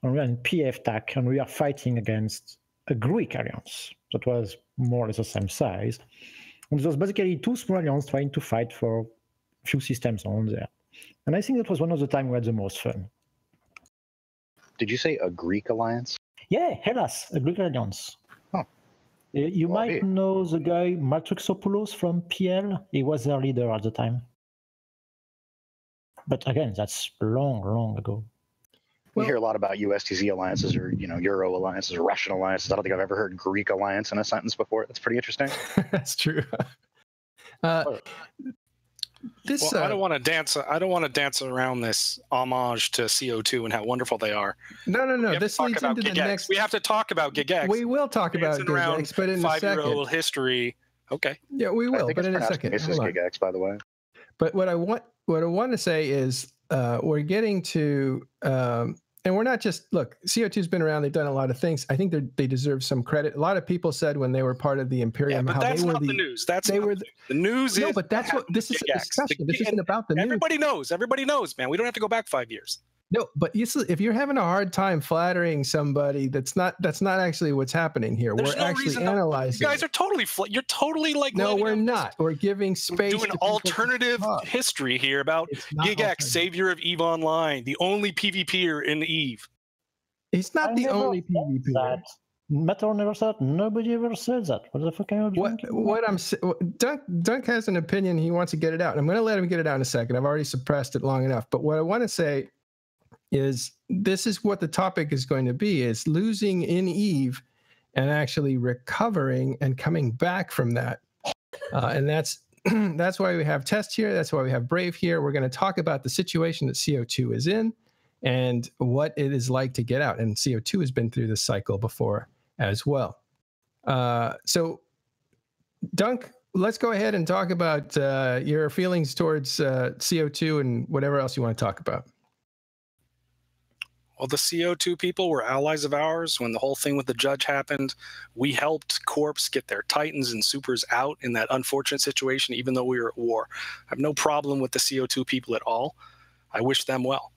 And we were in PF TAC, and we are fighting against a Greek Alliance that was more or less the same size. And it was basically 2 small Alliances trying to fight for a few systems on there. And I think that was one of the times we had the most fun. Did you say a Greek alliance? Yeah, Hellas, a Greek alliance. Huh. You might know the guy Matrixopoulos from PL. He was their leader at the time. But again, that's long ago. We hear a lot about USTZ alliances or Euro alliances or Russian alliances. I don't think I've ever heard Greek alliance in a sentence before. That's pretty interesting. That's true. I don't want to dance. I don't want to dance around this homage to CO2 and how wonderful they are. No. This leads into the next. We have to talk about GigX. We will talk about GigX, but in a second. 5-year-old history. Okay. Yeah, we will, but in a second. This is GigX, by the way. But what I want to say is we're getting to, and we're not just CO2's been around. They've done a lot of things. I think they deserve some credit. A lot of people said when they were part of the Imperium, but that's not the news. The news is no, but that's what this is a discussion. This isn't about the news. Everybody knows, man. We don't have to go back 5 years. No, but if you're having a hard time flattering somebody, that's not actually what's happening here. There's we're no actually reason analyzing. You guys are totally you're totally like no, we're not. We're giving space. Doing alternative history here about GigX, savior of EVE Online, the only PvPer in EVE. He's not the only PvPer. Metal never said. Nobody ever said that. What the fuck are you Dunk has an opinion. He wants to get it out. I'm going to let him get it out in a second. I've already suppressed it long enough. But what I want to say is this is what the topic is going to be: is losing in EVE and actually recovering and coming back from that. And that's why we have Test here. That's why we have Brave here. We're going to talk about the situation that CO2 is in and what it is like to get out. And CO2 has been through this cycle before as well. So, Dunk, let's go ahead and talk about your feelings towards CO2 and whatever else you want to talk about. Well, the CO2 people were allies of ours when the whole thing with the judge happened. We helped Corps get their Titans and Supers out in that unfortunate situation, even though we were at war. I have no problem with the CO2 people at all. I wish them well.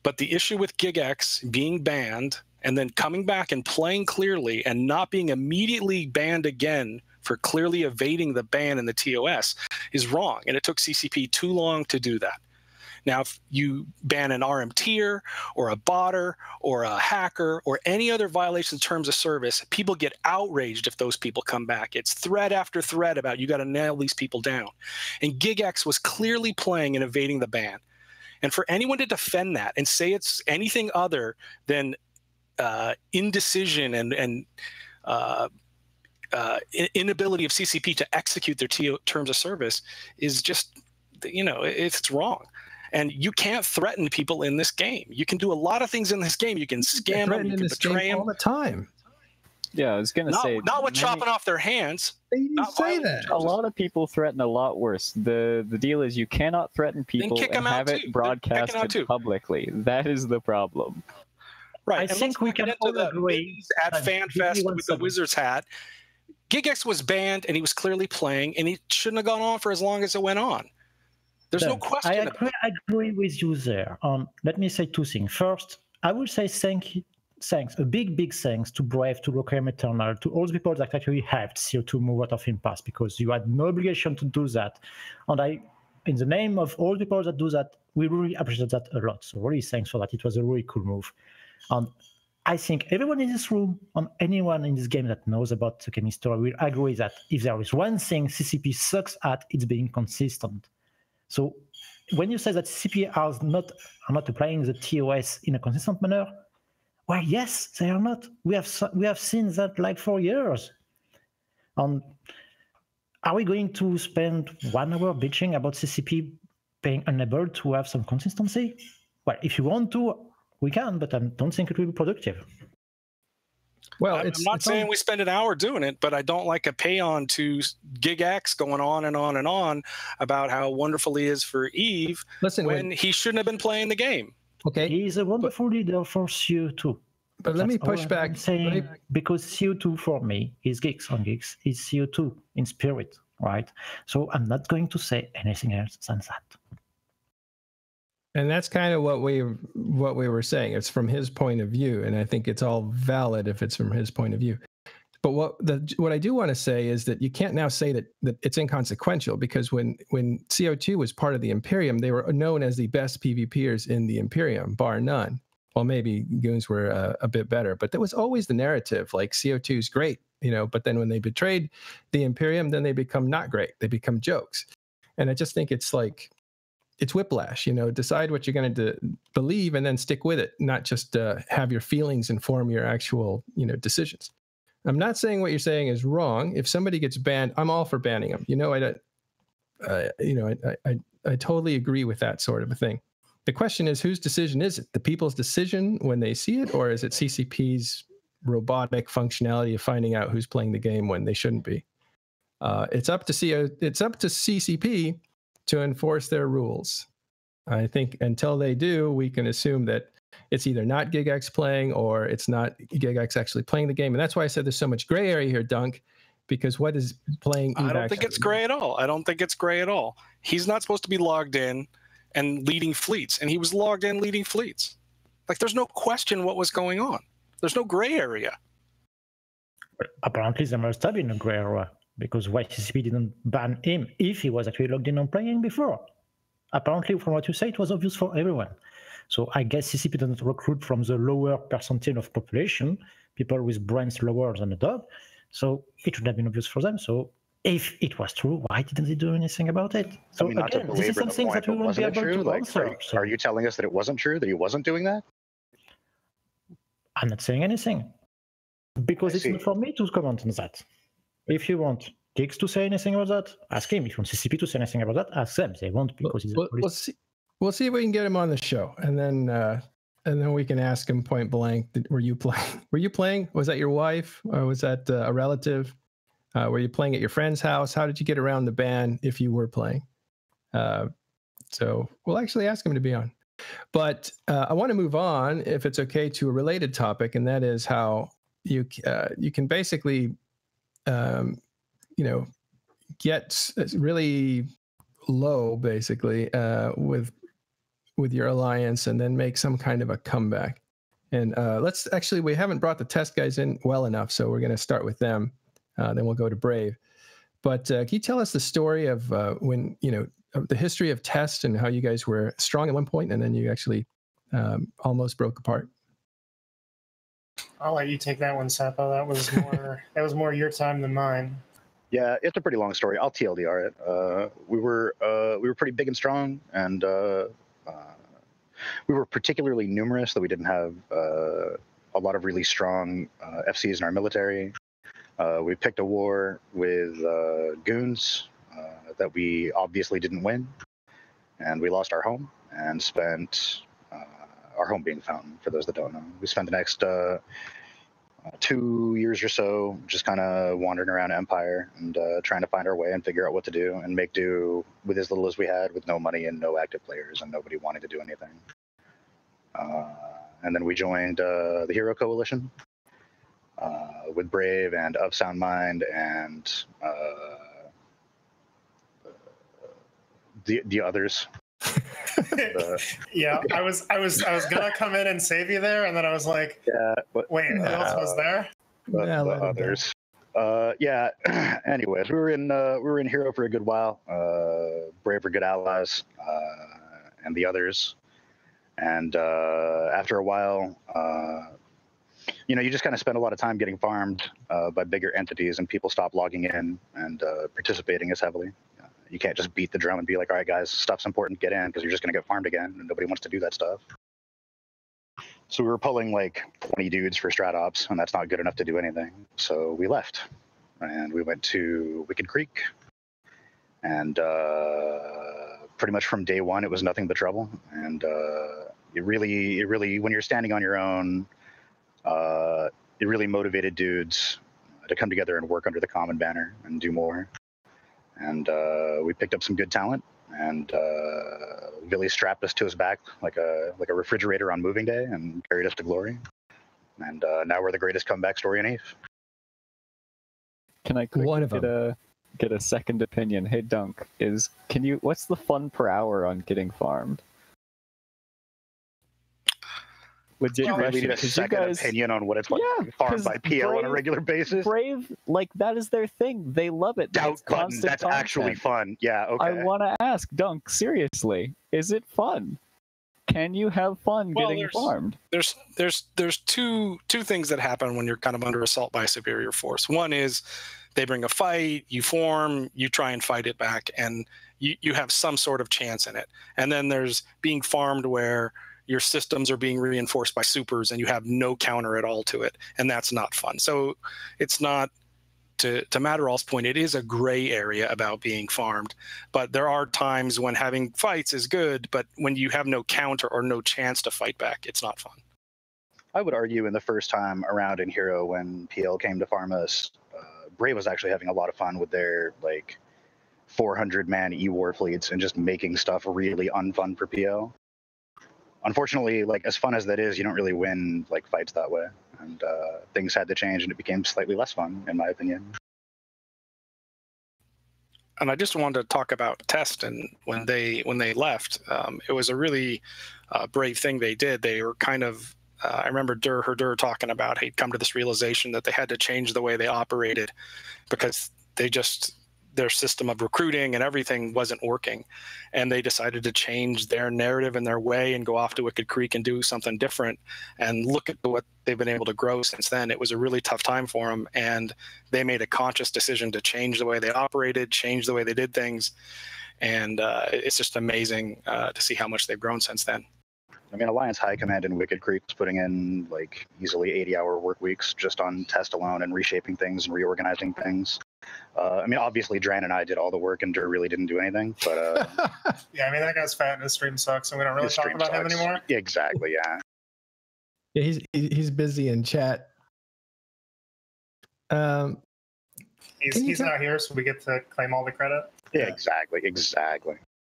But the issue with GigX being banned and then coming back and playing clearly and not being immediately banned again for clearly evading the ban in the TOS is wrong. And it took CCP too long to do that. Now, if you ban an RMTer or a botter or a hacker or any other violation of terms of service, people get outraged if those people come back. It's thread after thread about you got to nail these people down. And GigX was clearly playing and evading the ban. And for anyone to defend that and say it's anything other than indecision and inability of CCP to execute their terms of service is just, it's wrong. And you can't threaten people in this game. You can do a lot of things in this game. You can scam them, you can betray them all the time. Yeah, I was going to say... Not with chopping off their hands. They didn't say that. A lot of people threaten a lot worse. The deal is you cannot threaten people and have it broadcasted publicly. That is the problem. Right. I think we can all agree at FanFest with the Wizard's hat. GigX was banned, and he was clearly playing, and he shouldn't have gone on for as long as it went on. There's no question. I agree with you there. Let me say two things. First, I will say thanks, a big thanks to Brave, to Requiem Eternal, to all the people that actually helped CO2 move out of impasse, because you had no obligation to do that. And in the name of all the people that do that, we really appreciate that a lot. So really thanks for that. It was a really cool move. And I think everyone in this room and anyone in this game that knows about the game history will agree that if there is one thing CCP sucks at, it's being consistent. So when you say that CCP are not applying the TOS in a consistent manner, well, yes, they are not. We have seen that like for years. Are we going to spend 1 hour bitching about CCP being unable to have some consistency? Well, if you want to, we can, but I don't think it will be productive. Well, I'm not saying we spend an hour doing it, but I don't like a pay-on to GigX going on and on and on about how wonderful he is for EVE when he shouldn't have been playing the game. Okay, he's a wonderful leader for CO2. But let me push back. Because CO2 for me is Geeks on Geeks, is CO2 in spirit, right? So I'm not going to say anything else than that. And that's kind of what we were saying. It's from his point of view, and I think it's all valid if it's from his point of view. But what I do want to say is that you can't now say that it's inconsequential, because when CO2 was part of the Imperium, they were known as the best PvPers in the Imperium, bar none. Well, maybe Goons were a bit better, but that was always the narrative. Like, CO2 is great, but then when they betrayed the Imperium, then they become not great. They become jokes. And I just think it's like, it's whiplash, decide what you're going to believe and then stick with it, not just have your feelings inform your actual, decisions. I'm not saying what you're saying is wrong. If somebody gets banned, I'm all for banning them. I totally agree with that sort of a thing. The question is, whose decision is it? The people's decision when they see it, or is it CCP's robotic functionality of finding out who's playing the game when they shouldn't be? It's up to CCP to enforce their rules. I think until they do, we can assume that it's either not GigX playing or it's not GigX actually playing the game. And that's why I said there's so much gray area here, Dunk, because what is playing? I don't think it's gray at all. I don't think it's gray at all. He's not supposed to be logged in and leading fleets, and he was logged in leading fleets. Like, there's no question what was going on. There's no gray area. Apparently, there must have been a gray area, because why CCP didn't ban him if he was actually logged in and playing before? Apparently, from what you say, it was obvious for everyone. So I guess CCP doesn't recruit from the lower percentile of population, people with brains lower than a dog. So it should have been obvious for them. So if it was true, why didn't they do anything about it? So I mean, not again, to this is belabor the something point, that we but won't be wasn't it able true? to Like, answer. are you telling us that it wasn't true, that he wasn't doing that? I'm not saying anything, because I it's see. not for me to comment on that. If you want Kicks to say anything about that, ask him. If you want CCP to say anything about that, ask them. They won't, because he's a police. We'll see if we can get him on the show, and then we can ask him point blank. Were you playing? Were you playing? Was that your wife, or was that a relative? Were you playing at your friend's house? How did you get around the ban if you were playing? So we'll actually ask him to be on. But I want to move on, if it's okay, to a related topic, and that is how you can basically, get really low, basically, with your alliance, and then make some kind of a comeback. And we haven't brought the test guys in well enough, so we're going to start with them. Then we'll go to Brave. But can you tell us the story of when, the history of test and how you guys were strong at one point, and then you actually almost broke apart? I'll let you take that one, Seppo. That was more your time than mine. Yeah, it's a pretty long story. I'll TLDR it. We were pretty big and strong, and we were particularly numerous, that we didn't have a lot of really strong FCs in our military. We picked a war with goons that we obviously didn't win, and we lost our home and spent our home being Fountain, for those that don't know. We spent the next 2 years or so just kind of wandering around Empire and trying to find our way and figure out what to do and make do with as little as we had, with no money and no active players and nobody wanting to do anything. And then we joined the Hero Coalition with Brave and Of Sound Mind and the others. Yeah, I was gonna come in and save you there, and then I was like, wait, who else was there? The others. Yeah. Anyways, we were in Hero for a good while. Brave were good allies, and the others. And after a while, you just kind of spend a lot of time getting farmed by bigger entities, and people stop logging in and participating as heavily. You can't just beat the drum and be like, all right, guys, stuff's important, get in, because you're just going to get farmed again, and nobody wants to do that stuff. So we were pulling like 20 dudes for strat ops, and that's not good enough to do anything. So we left, and we went to Wicked Creek, and pretty much from day one, it was nothing but trouble. And it really, when you're standing on your own, it really motivated dudes to come together and work under the common banner and do more. And we picked up some good talent, and Billy strapped us to his back like a refrigerator on moving day and carried us to glory. And now we're the greatest comeback story in EVE. Can I quickly get a second opinion? Hey Dunk, what's the fun per hour on getting farmed? Legit You really need a second opinion on what it's like to be farmed by PL on a regular basis? Brave, like, that is their thing. They love it. Doubt button, that's content. Actually fun. Yeah, okay. I want to ask, Dunk, seriously, is it fun? Can you have fun getting farmed? There's two things that happen when you're kind of under assault by a superior force. One is they bring a fight, you form, you try and fight it back, and you have some sort of chance in it. And then there's being farmed where your systems are being reinforced by supers and you have no counter at all to it, and that's not fun. So it's not, to Matterall's point, it is a gray area about being farmed, but there are times when having fights is good, but when you have no counter or no chance to fight back, it's not fun. I would argue in the first time around in Hero when PL came to farm us, Brave was actually having a lot of fun with their 400-man E-War fleets and just making stuff really unfun for PL. Unfortunately, as fun as that is, you don't really win fights that way, and things had to change, and it became slightly less fun, in my opinion. And I just wanted to talk about Test, and when they left, it was a really brave thing they did. They were kind of I remember Herdur talking about he'd come to this realization that they had to change the way they operated because their system of recruiting and everything wasn't working, and they decided to change their narrative and their way and go off to Wicked Creek and do something different. And look at what they've been able to grow since then. It was a really tough time for them, and they made a conscious decision to change the way they operated, change the way they did things, and it's just amazing to see how much they've grown since then. I mean, Alliance High Command in Wicked Creek was putting in like easily 80-hour work weeks just on Test alone and reshaping things and reorganizing things. I mean, obviously, Dran and I did all the work, and Dur really didn't do anything. But yeah, I mean, that guy's fat and his stream sucks, and we don't really talk about him anymore. Yeah, exactly. Yeah. Yeah, he's busy in chat. He's not here, so we get to claim all the credit. Yeah, exactly.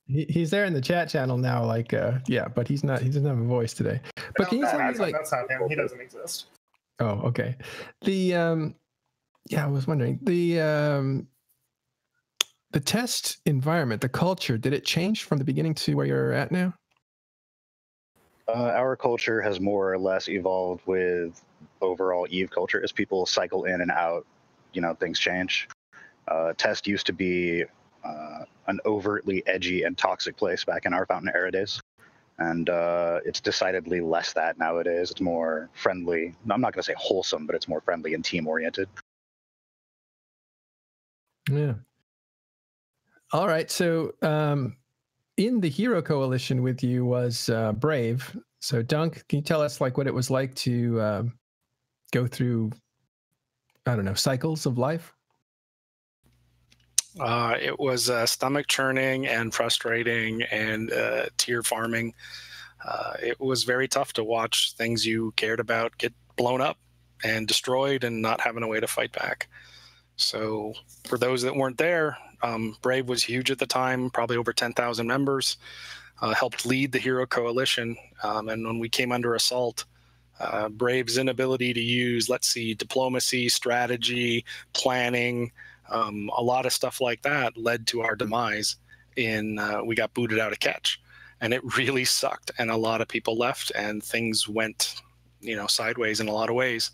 He's there in the chat channel now, like yeah, but he doesn't have a voice today. But can you tell me, like, that's not him. He doesn't exist. Oh, okay. Yeah, I was wondering the Test environment, the culture, did it change from the beginning to where you're at now? Our culture has more or less evolved with overall EVE culture. As people cycle in and out, things change. Test used to be an overtly edgy and toxic place back in our Fountain Era days. And it's decidedly less that nowadays. It's more friendly. I'm not going to say wholesome, but it's more friendly and team-oriented. Yeah. All right. So in the Hero Coalition with you was Brave. So Dunk, can you tell us like what it was like to go through, I don't know, cycles of life? It was stomach churning and frustrating and tier farming. It was very tough to watch things you cared about get blown up and destroyed and not having a way to fight back. So for those that weren't there, Brave was huge at the time, probably over 10,000 members, helped lead the Hero Coalition. And when we came under assault, Brave's inability to use, diplomacy, strategy, planning, a lot of stuff like that led to our demise we got booted out of catch, and it really sucked. And a lot of people left and things went, sideways in a lot of ways.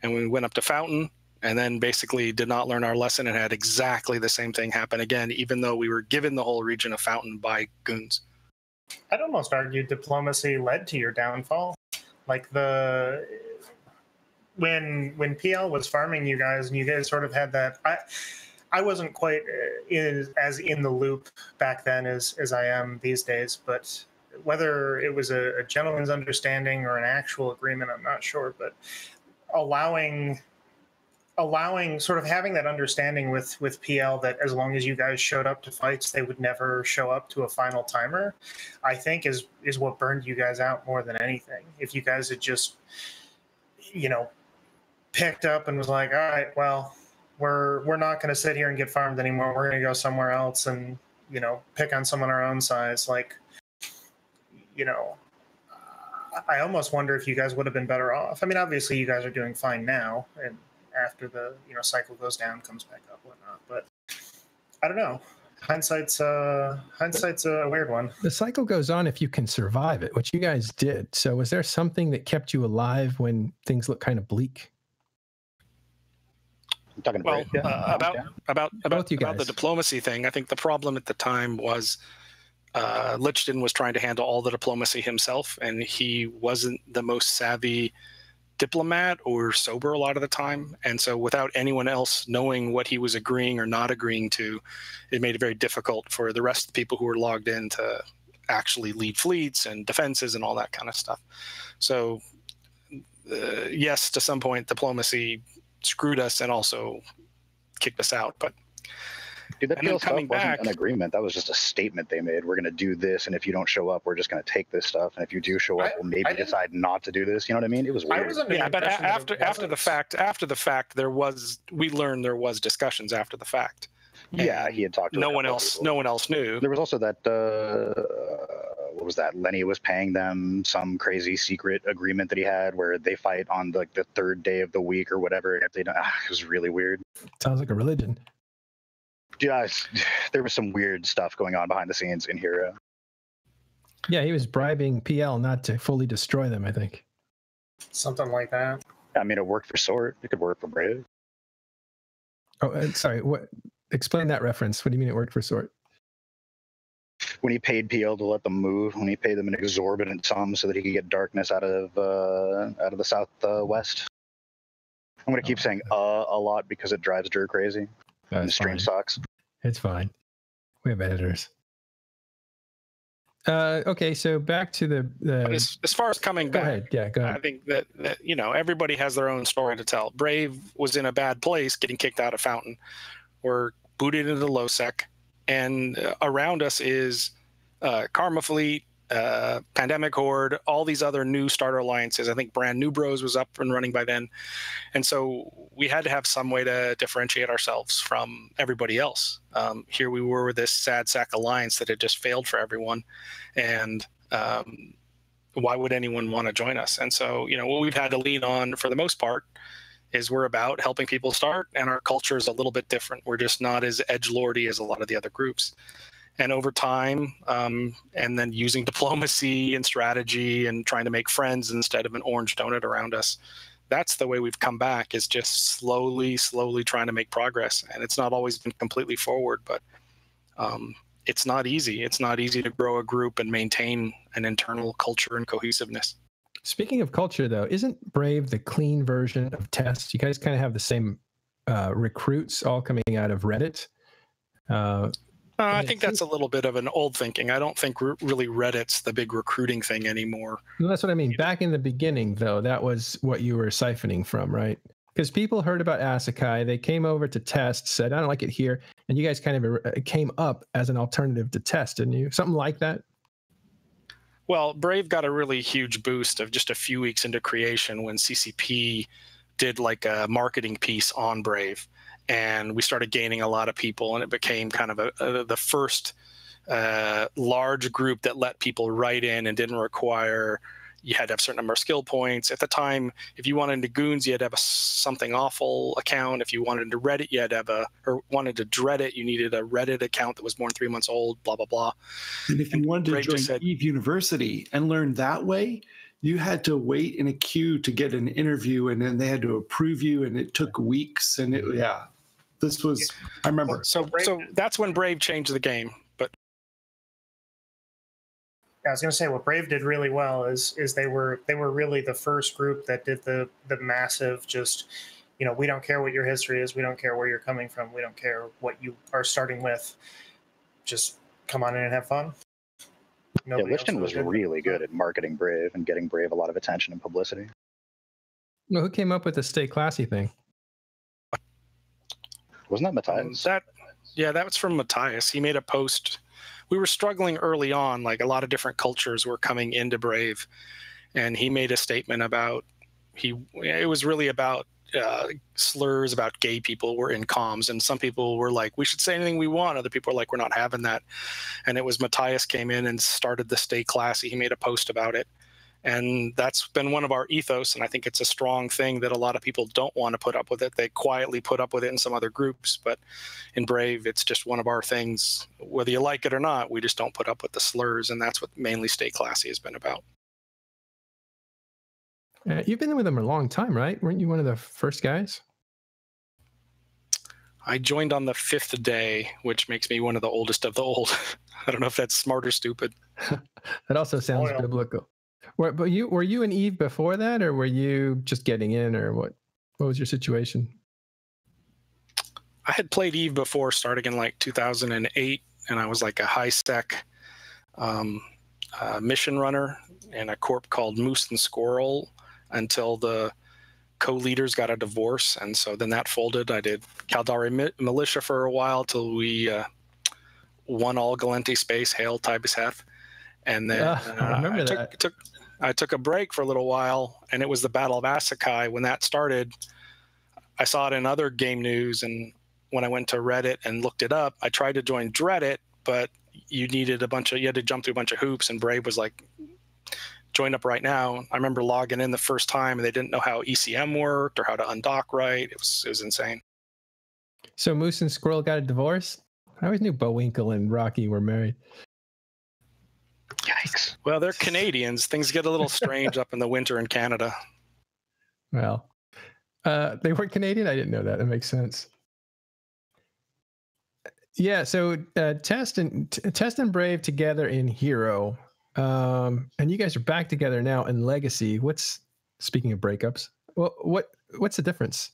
And we went up to Fountain and then basically did not learn our lesson and had exactly the same thing happen again, even though we were given the whole region of Fountain by goons. I'd almost argue diplomacy led to your downfall. Like when PL was farming you guys and you guys sort of had that, I wasn't quite as in the loop back then as I am these days, but whether it was a gentleman's understanding or an actual agreement, I'm not sure, but allowing sort of having that understanding with PL that as long as you guys showed up to fights, they would never show up to a final timer, I think is what burned you guys out more than anything. If you guys had just, picked up and was like, all right, well, we're not going to sit here and get farmed anymore. We're going to go somewhere else and, pick on someone our own size. Like, I almost wonder if you guys would have been better off. I mean, obviously you guys are doing fine now, and after the cycle goes down, comes back up, whatnot. But I don't know. Hindsight's a weird one. The cycle goes on if you can survive it, which you guys did. So was there something that kept you alive when things look kind of bleak? About the diplomacy thing, I think the problem at the time was Lichton was trying to handle all the diplomacy himself, and he wasn't the most savvy diplomat or sober a lot of the time. And so without anyone else knowing what he was agreeing or not agreeing to, it made it very difficult for the rest of the people who were logged in to actually lead fleets and defenses and all that kind of stuff. So yes, to some point, diplomacy screwed us and also kicked us out. But dude, that PL stuff wasn't an agreement. That was just a statement they made. We're going to do this, and if you don't show up, we're just going to take this stuff. And if you do show up, we'll maybe decide not to do this. You know what I mean? It was weird. Yeah, but after the fact, we learned there was discussions after the fact. Yeah, he had talked to no one else knew. There was also that what was that? Lenny was paying them some crazy secret agreement that he had where they fight on the third day of the week or whatever. If they don't, it was really weird. Sounds like a religion. Yeah, there was some weird stuff going on behind the scenes in Hero. Yeah, he was bribing PL not to fully destroy them, I think. Something like that. I mean, it worked for Sword. It could work for Brave. Oh, sorry. What? Explain that reference. What do you mean it worked for Sword? When he paid PL to let them move, when he paid them an exorbitant sum so that he could get darkness out of the southwest. I'm gonna keep saying a lot because it drives Drew crazy. And the stream sucks. It's fine. We have editors. Okay, so back to the as far as coming back, ahead. Yeah, go ahead. I think that everybody has their own story to tell. Brave was in a bad place, getting kicked out of Fountain. We're booted into low sec, and around us is Karma Fleet, Pandemic Horde, all these other new starter alliances. I think Brand New Bros was up and running by then, and so we had to have some way to differentiate ourselves from everybody else. Here we were with this sad sack alliance that had just failed for everyone, and why would anyone want to join us? And so, what we've had to lean on for the most part is we're about helping people start, and our culture is a little bit different. We're just not as edgelordy as a lot of the other groups. And over time, and then using diplomacy and strategy and trying to make friends instead of an orange donut around us, that's the way we've come back, is just slowly trying to make progress. And it's not always been completely forward, but it's not easy. It's not easy to grow a group and maintain an internal culture and cohesiveness. Speaking of culture, though, isn't Brave the clean version of Test? You guys kind of have the same recruits all coming out of Reddit. I think that's a little bit of an old thinking. I don't think really Reddit's the big recruiting thing anymore. Well, that's what I mean. Back in the beginning, though, that was what you were siphoning from, right? Because people heard about Asakai, they came over to Test, said, I don't like it here, and you guys kind of came up as an alternative to Test, didn't you? Something like that? Well, Brave got a really huge boost of just a few weeks into creation when CCP did like a marketing piece on Brave. And we started gaining a lot of people, and it became kind of the first large group that let people write in and didn't require you had to have a certain number of skill points. At the time, if you wanted into Goons, you had to have a something awful account. If you wanted into Reddit, you had to have or wanted to dread it, you needed a Reddit account that was more than 3 months old, blah, blah, blah. And if you wanted to join Eve University and learn that way, you had to wait in a queue to get an interview, and then they had to approve you, and it took weeks. And this was, I remember. So that's when Brave changed the game. But I was going to say what Brave did really well is they were really the first group that did the massive just, we don't care what your history is, we don't care where you're coming from, we don't care what you are starting with, just come on in and have fun. Lifton was really good at marketing Brave and getting Brave a lot of attention and publicity. Well, who came up with the stay classy thing? Wasn't that Matthias? That was from Matthias. He made a post. We were struggling early on, like a lot of different cultures were coming into Brave, and he made a statement about it was really about slurs about gay people were in comms, and some people were like, we should say anything we want. Other people were like, we're not having that. And it was Matthias came in and started the stay classy. He made a post about it. And that's been one of our ethos, and I think it's a strong thing that a lot of people don't want to put up with it. They quietly put up with it in some other groups, but in Brave, it's just one of our things. Whether you like it or not, we just don't put up with the slurs, and that's what mainly Stay Classy has been about. You've been with them a long time, right? Weren't you one of the first guys? I joined on the 5th day, which makes me one of the oldest of the old. I don't know if that's smart or stupid. That also sounds biblical. But were you in Eve before that, or were you just getting in, or what? What was your situation? I had played Eve before, starting in like 2008, and I was like a high sec mission runner in a corp called Moose and Squirrel until the co-leaders got a divorce, and so then that folded. I did Caldari Militia for a while till we won all Galente space, hail Tibeseth. And then I remember that. I took a break for a little while, and it was the Battle of Asakai. When that started, I saw it in other game news, and when I went to Reddit and looked it up, I tried to join Dreadit, but you had to jump through a bunch of hoops, and Brave was like, join up right now. I remember logging in the first time, and they didn't know how ECM worked or how to undock right. It was insane. So Moose and Squirrel got a divorce? I always knew Bullwinkle and Rocky were married. Yikes. Well, they're Canadians. Things get a little strange up in the winter in Canada. Well, they weren't Canadian? I didn't know that. That makes sense. Yeah, so Test and Brave together in Hero. And you guys are back together now in Legacy. Speaking of breakups, what's the difference?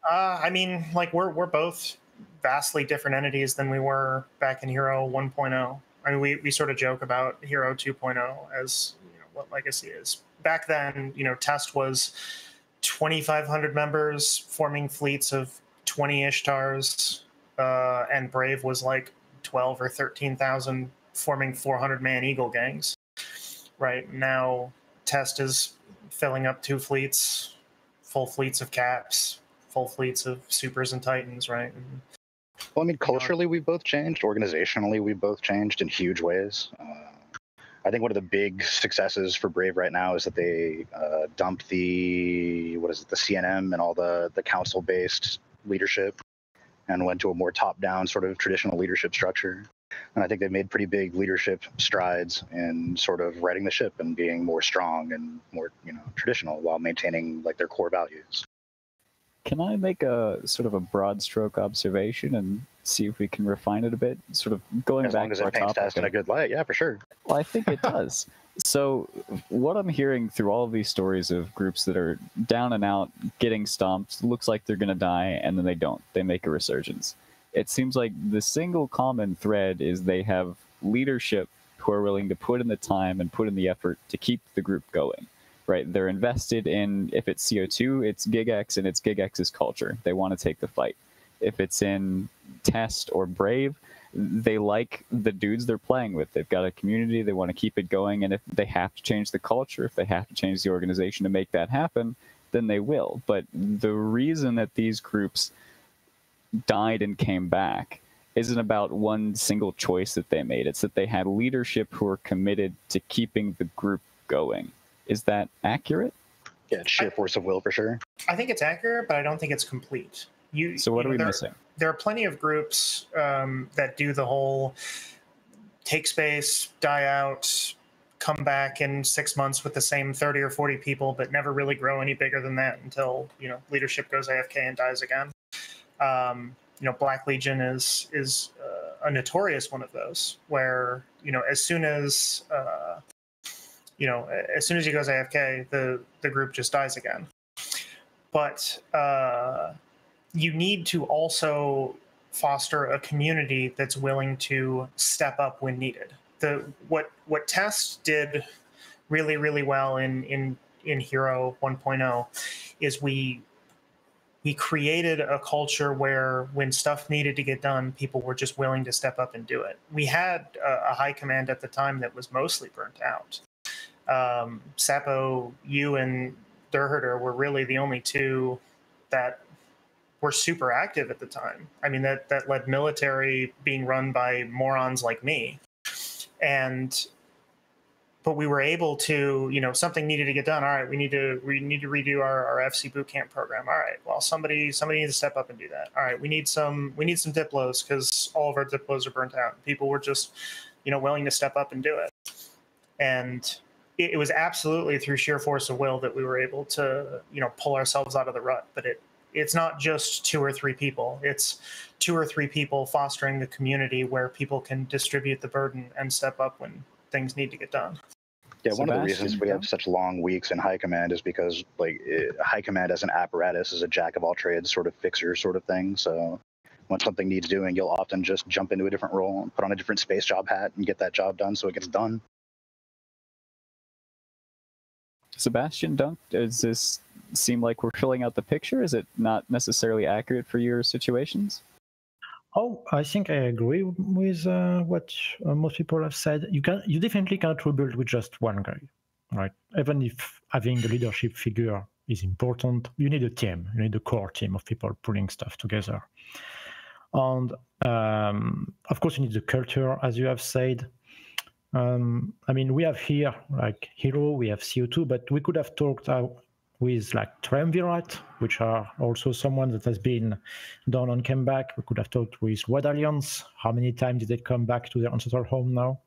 I mean, like we're both vastly different entities than we were back in Hero 1.0. I mean, we sort of joke about Hero 2.0 as what Legacy is. Back then, Test was 2,500 members forming fleets of 20 Ishtars, and Brave was like 12 or 13,000 forming 400-man Eagle gangs. Right now, Test is filling up 2 fleets, full fleets of Caps, full fleets of Supers and Titans, right? Well, I mean, culturally, we've both changed. Organizationally, we've both changed in huge ways. I think one of the big successes for Brave right now is that they dumped the CNM and all the council-based leadership and went to a more top-down sort of traditional leadership structure. And I think they've made pretty big leadership strides in sort of righting the ship and being more strong and more, traditional while maintaining like their core values. Can I make a sort of a broad stroke observation and see if we can refine it a bit? Sort of going as back long as to our it paints topic. Test in a good light, yeah, for sure. Well, I think it does. So what I'm hearing through all of these stories of groups that are down and out, getting stomped, looks like they're going to die, and then they don't. They make a resurgence. It seems like the single common thread is they have leadership who are willing to put in the time and put in the effort to keep the group going. Right, they're invested in, if it's CO2, it's GigX and it's GigX's culture. They want to take the fight. If it's in Test or Brave, they like the dudes they're playing with. They've got a community, they want to keep it going, and if they have to change the culture, if they have to change the organization to make that happen, then they will. But the reason that these groups died and came back isn't about one single choice that they made. It's that they had leadership who are committed to keeping the group going. Is that accurate? Yeah, it's sheer force of will for sure. I think it's accurate, but I don't think it's complete. So what are we missing? There are plenty of groups that do the whole take space, die out, come back in 6 months with the same 30 or 40 people, but never really grow any bigger than that until leadership goes AFK and dies again. Black Legion is a notorious one of those, where as soon as he goes AFK, the group just dies again. But you need to also foster a community that's willing to step up when needed. What Test did really, really well in Hero 1.0 is we created a culture where when stuff needed to get done, people were just willing to step up and do it. We had a high command at the time that was mostly burnt out. Sapo, you and Durherder were really the only two that were super active at the time. I mean, that led military being run by morons like me. But we were able to, something needed to get done. All right, we need to redo our FC boot camp program. All right, well, somebody needs to step up and do that. All right, we need some Diplos because all of our Diplos are burnt out. People were just, willing to step up and do it. And it was absolutely through sheer force of will that we were able to, pull ourselves out of the rut. But it's not just 2 or 3 people. It's 2 or 3 people fostering a community where people can distribute the burden and step up when things need to get done. Yeah, one of the reasons we have such long weeks in High Command is because, High Command as an apparatus is a jack of all trades sort of fixer sort of thing. So when something needs doing, you'll often just jump into a different role and put on a different space job hat and get that job done so it gets done. Sebastian, Dunk, does this seem like we're filling out the picture? Is it not necessarily accurate for your situations? Oh, I think I agree with what most people have said. You definitely cannot rebuild with just one guy, right? Even if having a leadership figure is important, you need a team. You need a core team of people pulling stuff together. And of course, you need the culture, as you have said. We have here like Hero, we have CO2, but we could have talked with like Triumvirate, which are also someone that has been down and came back. We could have talked with Red Alliance. How many times did they come back to their ancestral home now?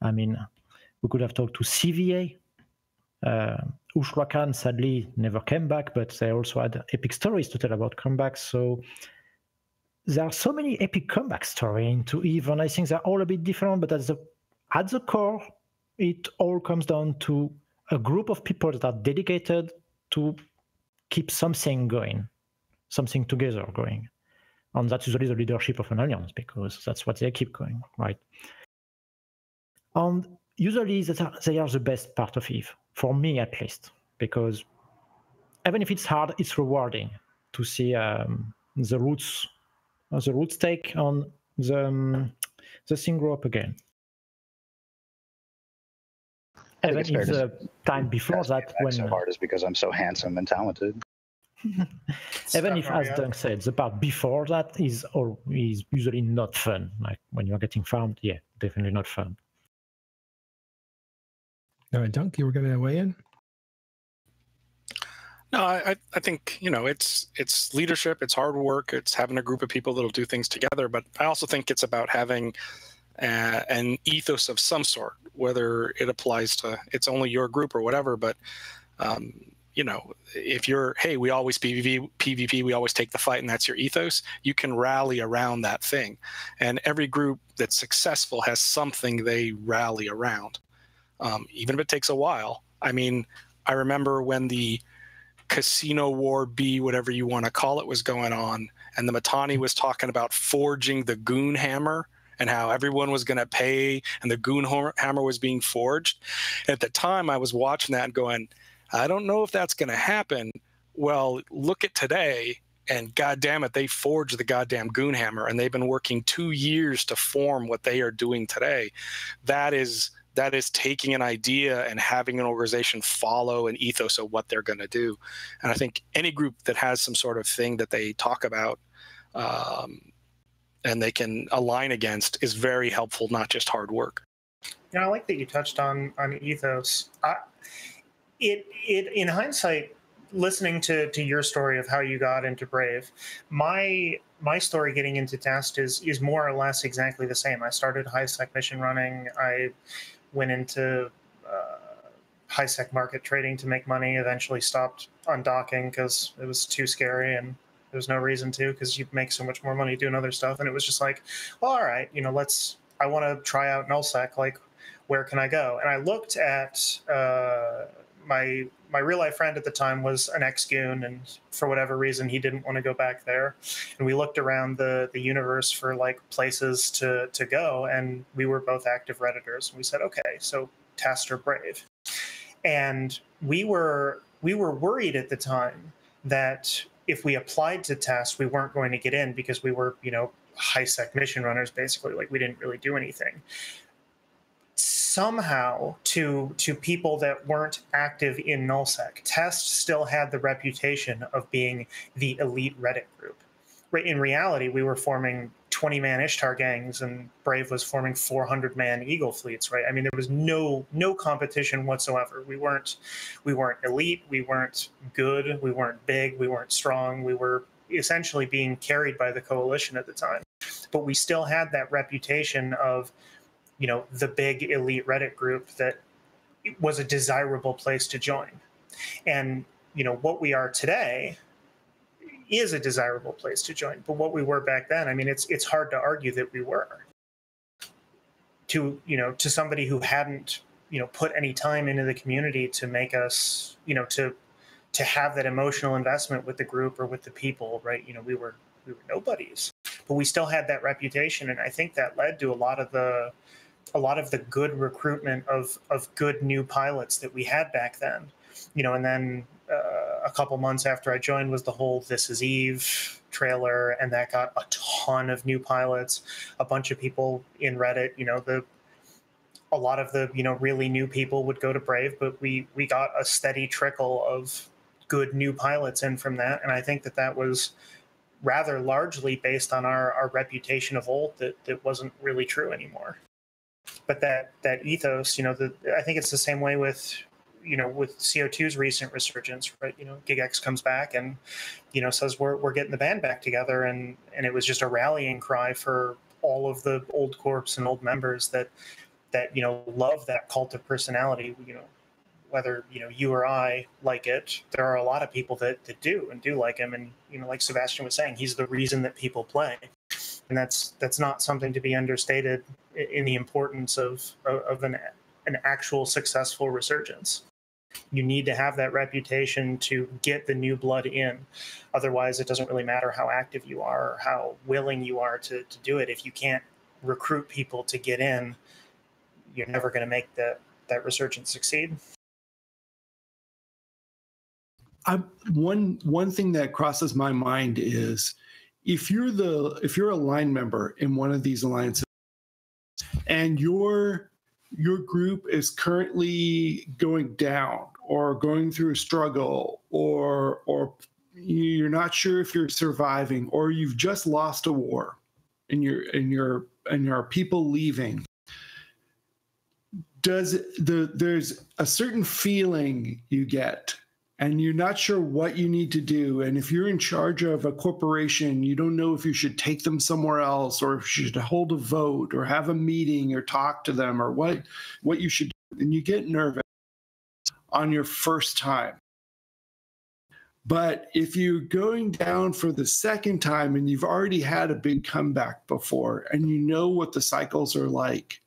I mean, we could have talked to CVA. Ushrakan sadly never came back, but they also had epic stories to tell about comebacks. So there are so many epic comeback stories into EVE, and I think they're all a bit different, but at the core, it all comes down to a group of people that are dedicated to keep something going, something together going. And that's usually the leadership of an alliance, because that's what they keep going, right? And usually they are the best part of EVE, for me at least, because even if it's hard, it's rewarding to see the roots take on the thing grow up again. Even if the time before that, when so hard is because I'm so handsome and talented. Even if, as Dunk said, the part before that is usually not fun. Like when you're getting farmed, yeah, definitely not fun. All right, Dunk, you were going to weigh in? No, I think, it's leadership, it's hard work, it's having a group of people that'll do things together. But I also think it's about having an ethos of some sort, whether it applies to it's only your group or whatever. But if you're, hey, we always PvP, we always take the fight, and that's your ethos, you can rally around that thing. And every group that's successful has something they rally around, even if it takes a while. I mean, I remember when the Casino War B, whatever you want to call it, was going on, and the Mittani was talking about forging the Goon Hammer and how everyone was going to pay, and the Goon Hammer was being forged. At the time, I was watching that and going, I don't know if that's going to happen. Well, look at today, and God damn it, they forged the goddamn Goon Hammer, and they've been working 2 years to form what they are doing today. That is taking an idea and having an organization follow an ethos of what they're going to do. And I think any group that has some sort of thing that they talk about and they can align against is very helpful, not just hard work. Yeah, I like that you touched on ethos. In hindsight, listening to your story of how you got into Brave, my story getting into Test is more or less exactly the same. I started high-sec mission running. I went into high-sec market trading to make money, eventually stopped undocking because it was too scary and there was no reason to, because you make so much more money doing other stuff. And it was just like, well, all right, I want to try out nullsec, like, where can I go? And I looked at my real life friend at the time was an ex-goon, and for whatever reason he didn't want to go back there. And we looked around the universe for like places to go, and we were both active Redditors. And we said, okay, so Test or Brave. And we were worried at the time that if we applied to Test, we weren't going to get in because we were, high-sec mission runners, basically. Like, we didn't really do anything. Somehow, to people that weren't active in nullsec, Test still had the reputation of being the elite Reddit group. In reality, we were forming 20-man Ishtar gangs, and Brave was forming 400-man Eagle fleets. Right? I mean, there was no competition whatsoever. We weren't elite. We weren't good. We weren't big. We weren't strong. We were essentially being carried by the coalition at the time. But we still had that reputation of, the big elite Reddit group that was a desirable place to join. And, what we are today is a desirable place to join. But what we were back then, I mean, it's hard to argue that we were. To somebody who hadn't, put any time into the community to make us, to have that emotional investment with the group or with the people, right? We were nobodies. But we still had that reputation, and I think that led to a lot of the good recruitment of good new pilots that we had back then. And then a couple months after I joined was the whole This Is Eve trailer, and that got a ton of new pilots, a bunch of people in Reddit. A lot of the really new people would go to Brave, but we got a steady trickle of good new pilots in from that, and I think that was rather largely based on our reputation of old that wasn't really true anymore. But that ethos, I think it's the same way with, with CO2's recent resurgence, right? GigX comes back and, says we're getting the band back together, and it was just a rallying cry for all of the old corps and old members that love that cult of personality. Whether you or I like it, there are a lot of people that do like him, and like Sebastian was saying, he's the reason that people play, and that's not something to be understated in the importance of an actual successful resurgence. You need to have that reputation to get the new blood in. Otherwise, it doesn't really matter how active you are or how willing you are to do it. If you can't recruit people to get in, you're never going to make that resurgence succeed. One thing that crosses my mind is if you're a line member in one of these alliances and your group is currently going down or going through a struggle, or you're not sure if you're surviving, or you've just lost a war and your people leaving, there's a certain feeling you get, and you're not sure what you need to do. And if you're in charge of a corporation, you don't know if you should take them somewhere else, or if you should hold a vote or have a meeting or talk to them, or what you should do. And you get nervous on your first time. But if you're going down for the second time and you've already had a big comeback before and you know what the cycles are like,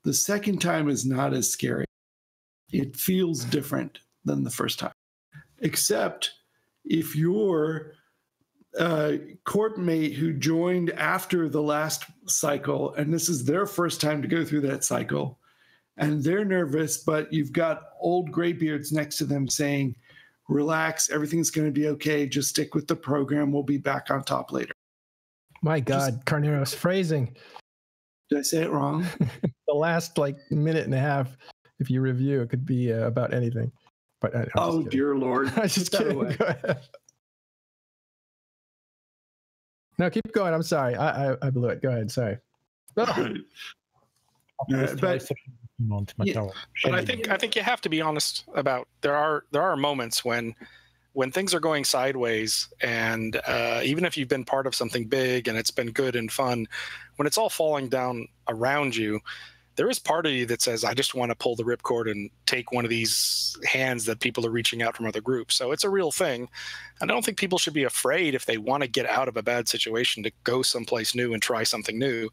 the second time is not as scary. It feels different than the first time. Except if your corp mate who joined after the last cycle, and this is their first time to go through that cycle, and they're nervous, but you've got old graybeards next to them saying, relax, everything's going to be okay, just stick with the program, we'll be back on top later. My God, Carneros, phrasing. Did I say it wrong? The last minute and a half, if you review, it could be about anything. But oh, dear Lord. I'm just kidding. Go ahead. No, keep going. I'm sorry. I blew it. Go ahead. Sorry. But I think you have to be honest about there are moments when things are going sideways, and even if you've been part of something big and it's been good and fun, when it's all falling down around you, there is part of you that says, I just want to pull the ripcord and take one of these hands that people are reaching out from other groups. So it's a real thing. And I don't think people should be afraid if they want to get out of a bad situation to go someplace new and try something new.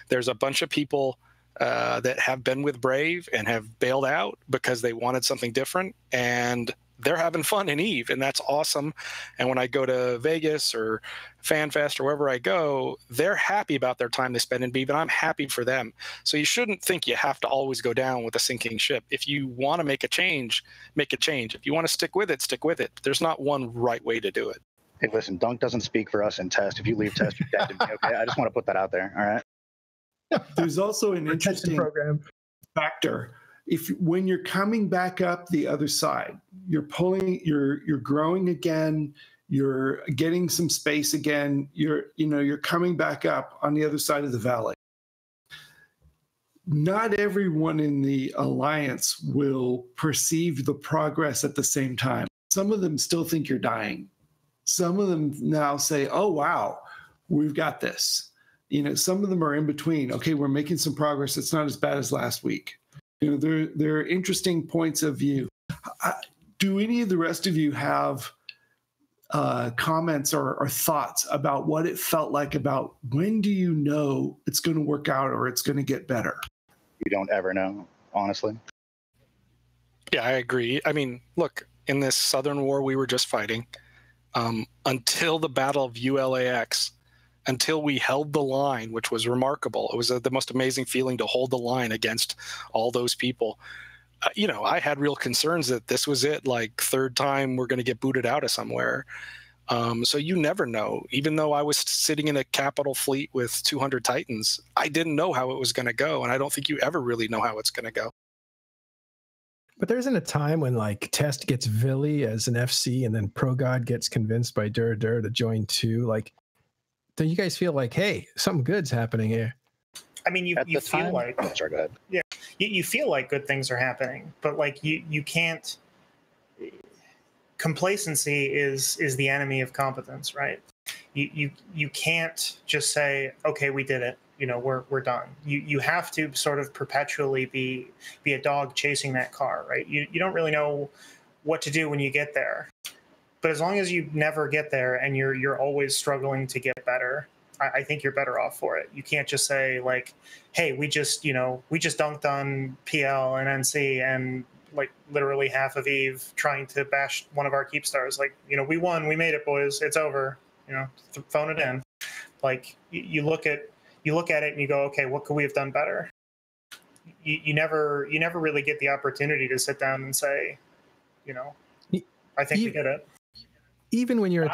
There's a bunch of people that have been with Brave and have bailed out because they wanted something different, and they're having fun in EVE, and that's awesome. And when I go to Vegas or FanFest or wherever I go, they're happy about their time they spend in EVE, and I'm happy for them. So you shouldn't think you have to always go down with a sinking ship. If you want to make a change, make a change. If you want to stick with it, stick with it. There's not one right way to do it. Hey, listen, Dunk doesn't speak for us in Test. If you leave Test, you're dead to me, okay? I just want to put that out there, all right? There's also an interesting factor. When you're coming back up the other side, you're growing again, you're getting some space again, you're coming back up on the other side of the valley. Not everyone in the alliance will perceive the progress at the same time. Some of them still think you're dying. Some of them now say, oh, wow, we've got this. Some of them are in between. Okay, we're making some progress. It's not as bad as last week. There are interesting points of view. Do any of the rest of you have comments or thoughts about what it felt like, about when do you know it's going to work out or it's going to get better? You don't ever know, honestly. Yeah, I agree. I mean, look, in this Southern War we were just fighting, until the Battle of ULAX, until we held the line, which was remarkable. It was the most amazing feeling to hold the line against all those people. I had real concerns that this was it, third time we're going to get booted out of somewhere. So you never know. Even though I was sitting in a capital fleet with 200 Titans, I didn't know how it was going to go, and I don't think you ever really know how it's going to go. But there isn't a time when Test gets Villy as an FC, and then ProGod gets convinced by Dur to join too. Do you guys feel hey, something good's happening here? I mean, you feel like, sorry, go ahead. Yeah, you feel like good things are happening, but you can't complacency is the enemy of competence, right? You can't just say, okay, we did it, we're done. You have to sort of perpetually be a dog chasing that car, right? You don't really know what to do when you get there, but as long as you never get there and you're always struggling to get better, I think you're better off for it. You can't just say like, hey, we just dunked on PL and NC and like literally half of Eve trying to bash one of our keep stars. Like, we won, we made it, boys, it's over. Phone it in. Like you look at it and you go, okay, what could we have done better? You never really get the opportunity to sit down and say, I think we did it. Even when you're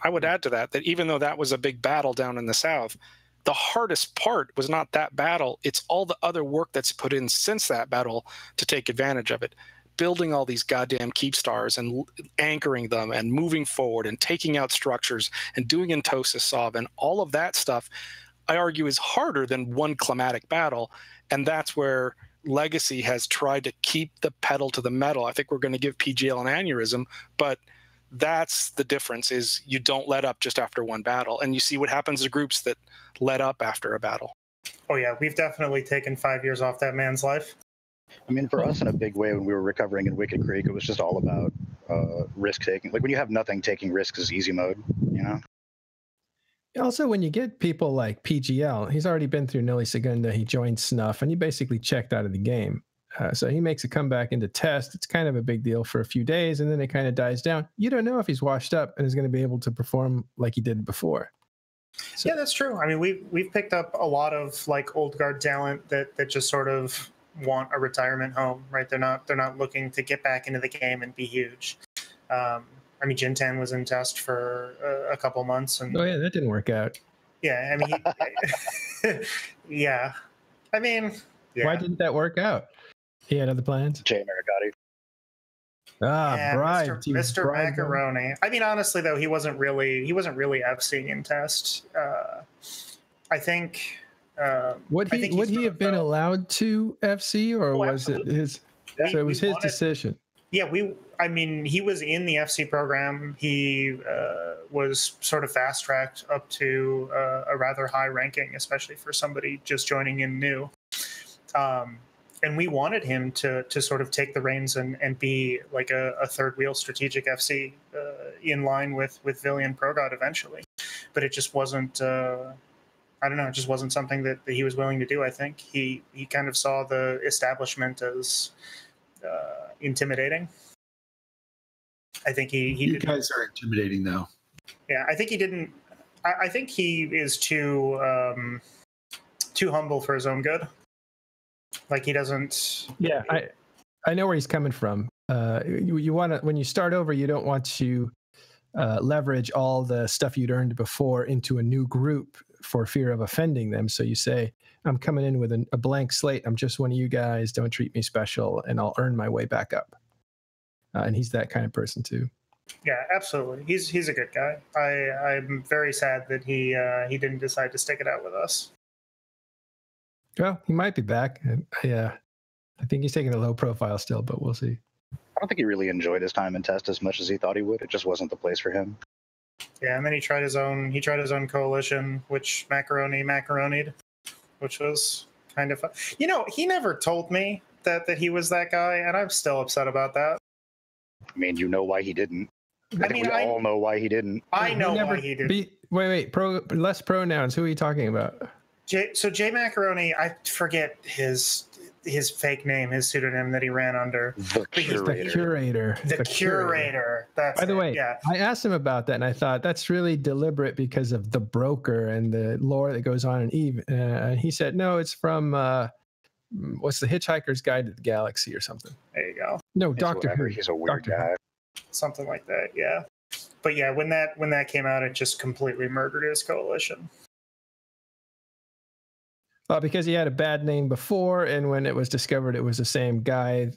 I would add to that even though that was a big battle down in the South, the hardest part was not that battle. It's all the other work that's put in since that battle to take advantage of it. Building all these goddamn keep stars and anchoring them and moving forward and taking out structures and doing Entosa Sov and all of that stuff, I argue, is harder than one climatic battle. And that's where Legacy has tried to keep the pedal to the metal. I think we're going to give PGL an aneurysm, but that's the difference, is you don't let up just after one battle. And you see what happens to groups that let up after a battle. Oh yeah, we've definitely taken 5 years off that man's life. I mean, for us in a big way, when we were recovering in Wicked Creek, it was just all about risk taking. Like when you have nothing, taking risks is easy mode, Also, when you get people like PGL, he's already been through Nili Segunda, he joined Snuff, and he basically checked out of the game. So he makes a comeback into test. It's kind of a big deal for a few days, and then it kind of dies down. You don't know if he's washed up and is going to be able to perform like he did before. So, yeah, that's true. I mean, we've picked up a lot of like old guard talent that just sort of want a retirement home, right? They're not looking to get back into the game and be huge. I mean, Jintan was in test for a couple months, and oh yeah, that didn't work out. Yeah, I mean, yeah. I mean, yeah. Why didn't that work out? He had other plans. Jay Marigotti. Bride. Mr. Macaroni. I mean, honestly, though, he wasn't really FC in test. I think. Would he have been allowed to FC, or was it his? So it was his decision. Yeah, I mean, he was in the FC program. He was sort of fast tracked up to a rather high ranking, especially for somebody just joining in new. And we wanted him to sort of take the reins and be like a third wheel strategic FC in line with Villian Progod eventually. But it just wasn't, I don't know, it just wasn't something that he was willing to do, I think. He kind of saw the establishment as intimidating. I think you guys are intimidating, though. Yeah, I think he didn't. I think he is too humble for his own good. Like he doesn't. Yeah, I know where he's coming from. You want to, when you start over, you don't want to leverage all the stuff you'd earned before into a new group for fear of offending them. So you say, I'm coming in with a blank slate. I'm just one of you guys. Don't treat me special, and I'll earn my way back up. And he's that kind of person too. Yeah, absolutely. He's a good guy. I'm very sad that he didn't decide to stick it out with us. Well, he might be back. I think he's taking a low profile still, but we'll see. I don't think he really enjoyed his time in test as much as he thought he would. It just wasn't the place for him. Yeah, and then he tried his own coalition, which macaronied, which was kind of fun. He never told me that he was that guy, and I'm still upset about that. I mean, you know why he didn't. I all know why he didn't. I know why he didn't. Wait. Less pronouns. Who are you talking about? Jay Macaroni, I forget his fake name, his pseudonym that he ran under. The Curator. The Curator. That's By the way, yeah. I asked him about that, and I thought that's really deliberate because of the broker and the lore that goes on in Eve. And he said, no, it's from what's the Hitchhiker's Guide to the Galaxy or something. There you go. No, Doctor Who. He's a weird guy. Something like that, yeah. But yeah, when that came out, it just completely murdered his coalition. Because he had a bad name before, and when it was discovered it was the same guy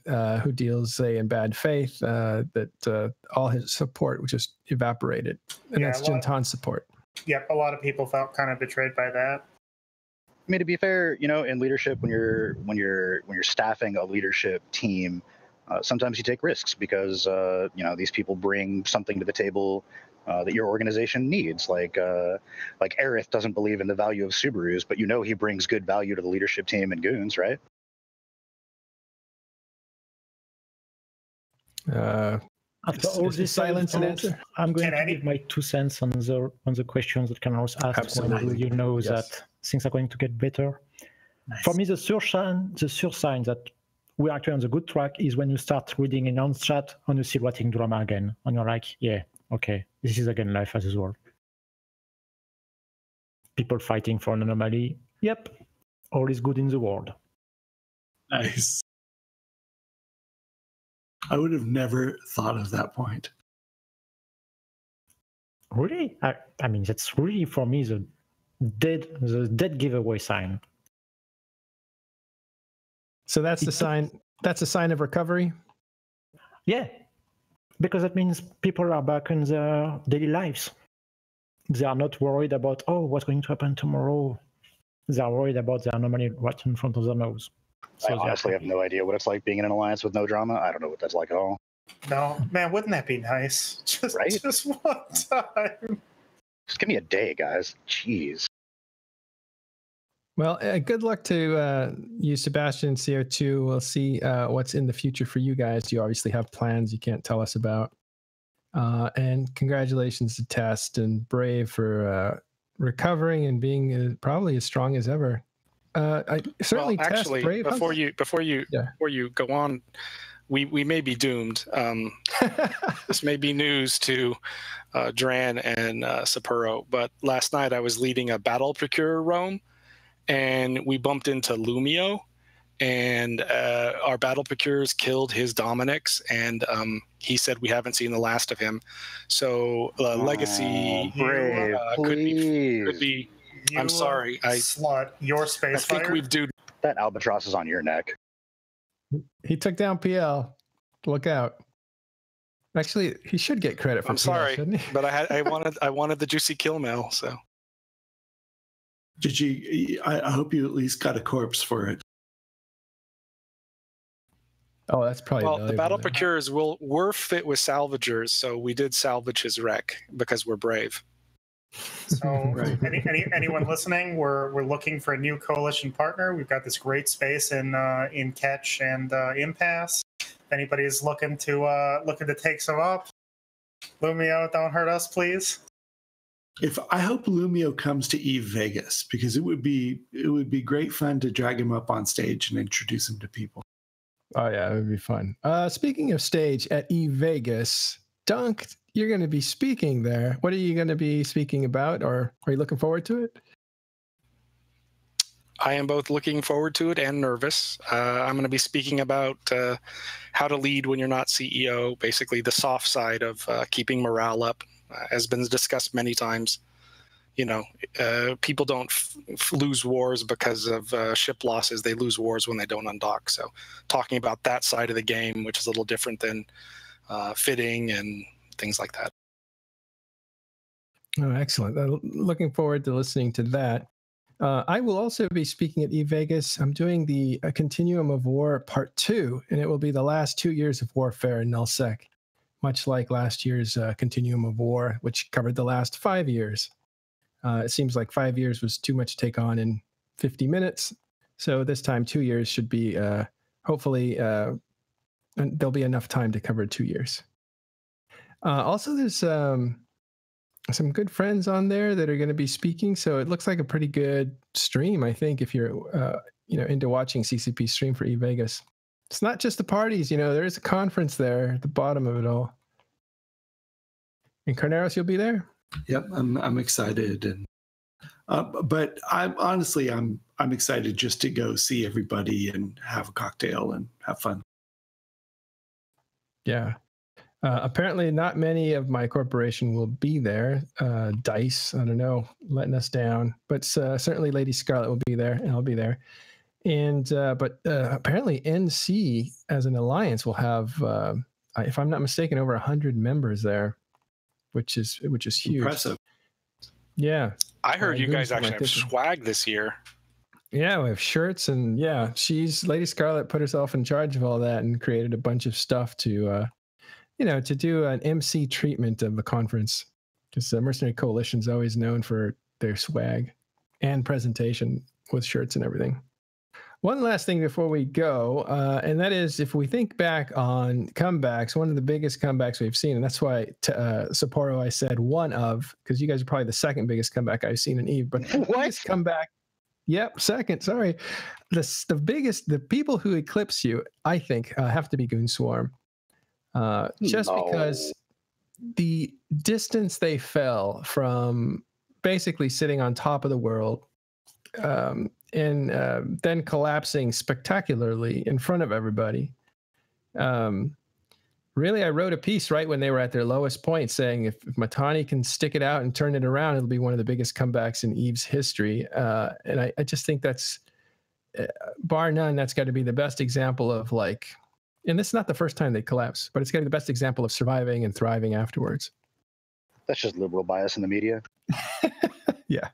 who deals, say, in bad faith, that all his support just evaporated. And that's Jintan's support. Yep, a lot of people felt kind of betrayed by that. I mean, to be fair, in leadership, when you're staffing a leadership team, sometimes you take risks because these people bring something to the table that your organization needs. Like Aerith doesn't believe in the value of Subarus, but he brings good value to the leadership team and goons, right? After all this silence and answer. I'm going to give my 2 cents on the questions that Canaros asked. Absolutely. When you know Yes. that things are going to get better. Nice. For me, the sure sign that we're actually on the good track is when you start reading in on chat and you see writing drama again, and you're like, yeah, okay, this is again life as usual. People fighting for an anomaly. Yep, all is good in the world. Nice. I would have never thought of that point. Really? I mean, that's really for me the dead giveaway sign. So that's the sign. That's a sign of recovery. Yeah, because that means people are back in their daily lives. They are not worried about, what's going to happen tomorrow. They are worried about the anomaly right in front of their nose. So I honestly have no idea what it's like being in an alliance with no drama. I don't know what that's like at all. No, man, wouldn't that be nice? Just one time. Just give me a day, guys. Jeez. Well, good luck to you, Sebastian, CO2. We'll see what's in the future for you guys. You obviously have plans you can't tell us about. And congratulations to Test and Brave for recovering and being probably as strong as ever. I certainly actually, Brave. before you go on, we may be doomed. This may be news to Dran and Sapporo, but last night I was leading a battle procurer roam, and we bumped into Lumio, and our battle procurers killed his Dominics, and he said we haven't seen the last of him. So Legacy Brave, could be. I'm sorry, slut. Your space. I think we've doomed. That albatross is on your neck. He took down PL. Look out. Actually, he should get credit for I'm PL, sorry, shouldn't he? but I wanted the juicy kill mail. So Did you? I hope you at least got a corpse for it. Oh, that's probably the battle procurers were fit with salvagers, so we did salvage his wreck because we're brave. So, anyone listening, we're looking for a new coalition partner. We've got this great space in Catch and Impasse. If anybody is looking to take some up, Lumio, don't hurt us, please. I hope Lumio comes to Eve Vegas, because it would be great fun to drag him up on stage and introduce him to people. Oh yeah, it would be fun. Speaking of stage at Eve Vegas, Dunk, you're going to be speaking there. What are you going to be speaking about, or are you looking forward to it? I am both looking forward to it and nervous. I'm going to be speaking about how to lead when you're not CEO, basically the soft side of keeping morale up, has been discussed many times. People don't lose wars because of ship losses. They lose wars when they don't undock. So talking about that side of the game, which is a little different than fitting and things like that. Oh, excellent. Looking forward to listening to that. I will also be speaking at eVegas. I'm doing the Continuum of War Part 2, and it will be the last 2 years of warfare in nullsec, much like last year's Continuum of War, which covered the last 5 years. It seems like 5 years was too much to take on in 50 minutes. So this time, 2 years should be, hopefully, there'll be enough time to cover 2 years. Also, there's some good friends on there that are going to be speaking. So it looks like a pretty good stream, I think, if you're into watching CCP stream for eVegas. It's not just the parties, there is a conference there at the bottom of it all. And Carneros, you'll be there? Yep, I'm excited, and but I'm excited just to go see everybody and have a cocktail and have fun. Yeah. Apparently not many of my corporation will be there. Dice, I don't know, letting us down, but certainly Lady Scarlet will be there, and I'll be there. And but apparently NC as an alliance will have, if I'm not mistaken, over 100 members there, which is huge. Impressive. Yeah. I heard you guys actually have swag this year. Yeah, we have shirts, and yeah, Lady Scarlet put herself in charge of all that and created a bunch of stuff to, to do an MC treatment of the conference. Because the Mercenary Coalition's always known for their swag and presentation with shirts and everything. One last thing before we go, and that is if we think back on comebacks, one of the biggest comebacks we've seen, and that's why Sapporo, I said one of, because you guys are probably the second biggest comeback I've seen in EVE, but the biggest comeback. Yep, second. Sorry, the people who eclipse you, I think, have to be Goon Swarm, because the distance they fell from basically sitting on top of the world, and then collapsing spectacularly in front of everybody. Really, I wrote a piece right when they were at their lowest point saying if Matani can stick it out and turn it around, it'll be one of the biggest comebacks in EVE's history. And I just think that's, bar none, that's got to be the best example of and this is not the first time they collapse, but it's got to be the best example of surviving and thriving afterwards. That's just liberal bias in the media. Yeah.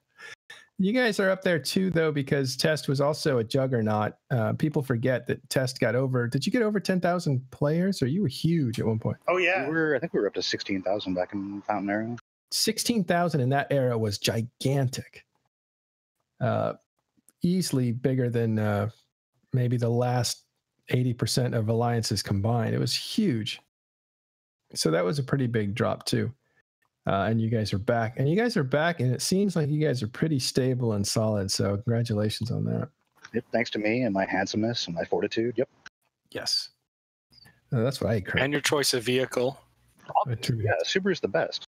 You guys are up there too, though, because Test was also a juggernaut. People forget that Test got over. Did you get over 10,000 players, or you were huge at one point? Oh yeah, I think we were up to 16,000 back in Fountain Era. 16,000 in that era was gigantic. Easily bigger than maybe the last 80% of alliances combined. It was huge. So that was a pretty big drop too. And you guys are back. And it seems like you guys are pretty stable and solid. So congratulations on that. Yep, thanks to me and my handsomeness and my fortitude. Yep. Yes. That's what I agree. And your choice of vehicle. Yeah, Subaru's the best.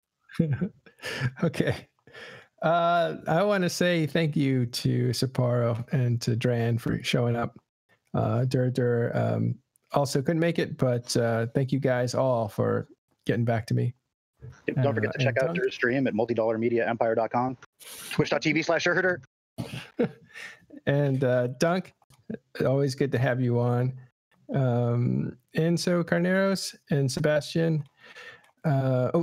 Okay. I want to say thank you to Sapporo and to Dran for showing up. Dur also couldn't make it, but thank you guys all for getting back to me. Don't forget to check out Dur's stream at multidollarmediaempire.com, twitch.tv/Durherder. And Dunk, always good to have you on. And so Carneros and Sebastian.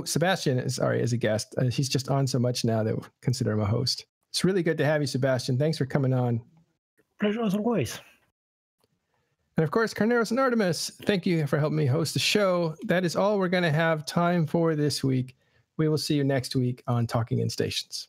Sebastian is a guest. He's just on so much now that we consider him a host. It's really good to have you, Sebastian. Thanks for coming on. Pleasure as always. And of course, Carneros and Artemis, thank you for helping me host the show. That is all we're going to have time for this week. We will see you next week on Talking in Stations.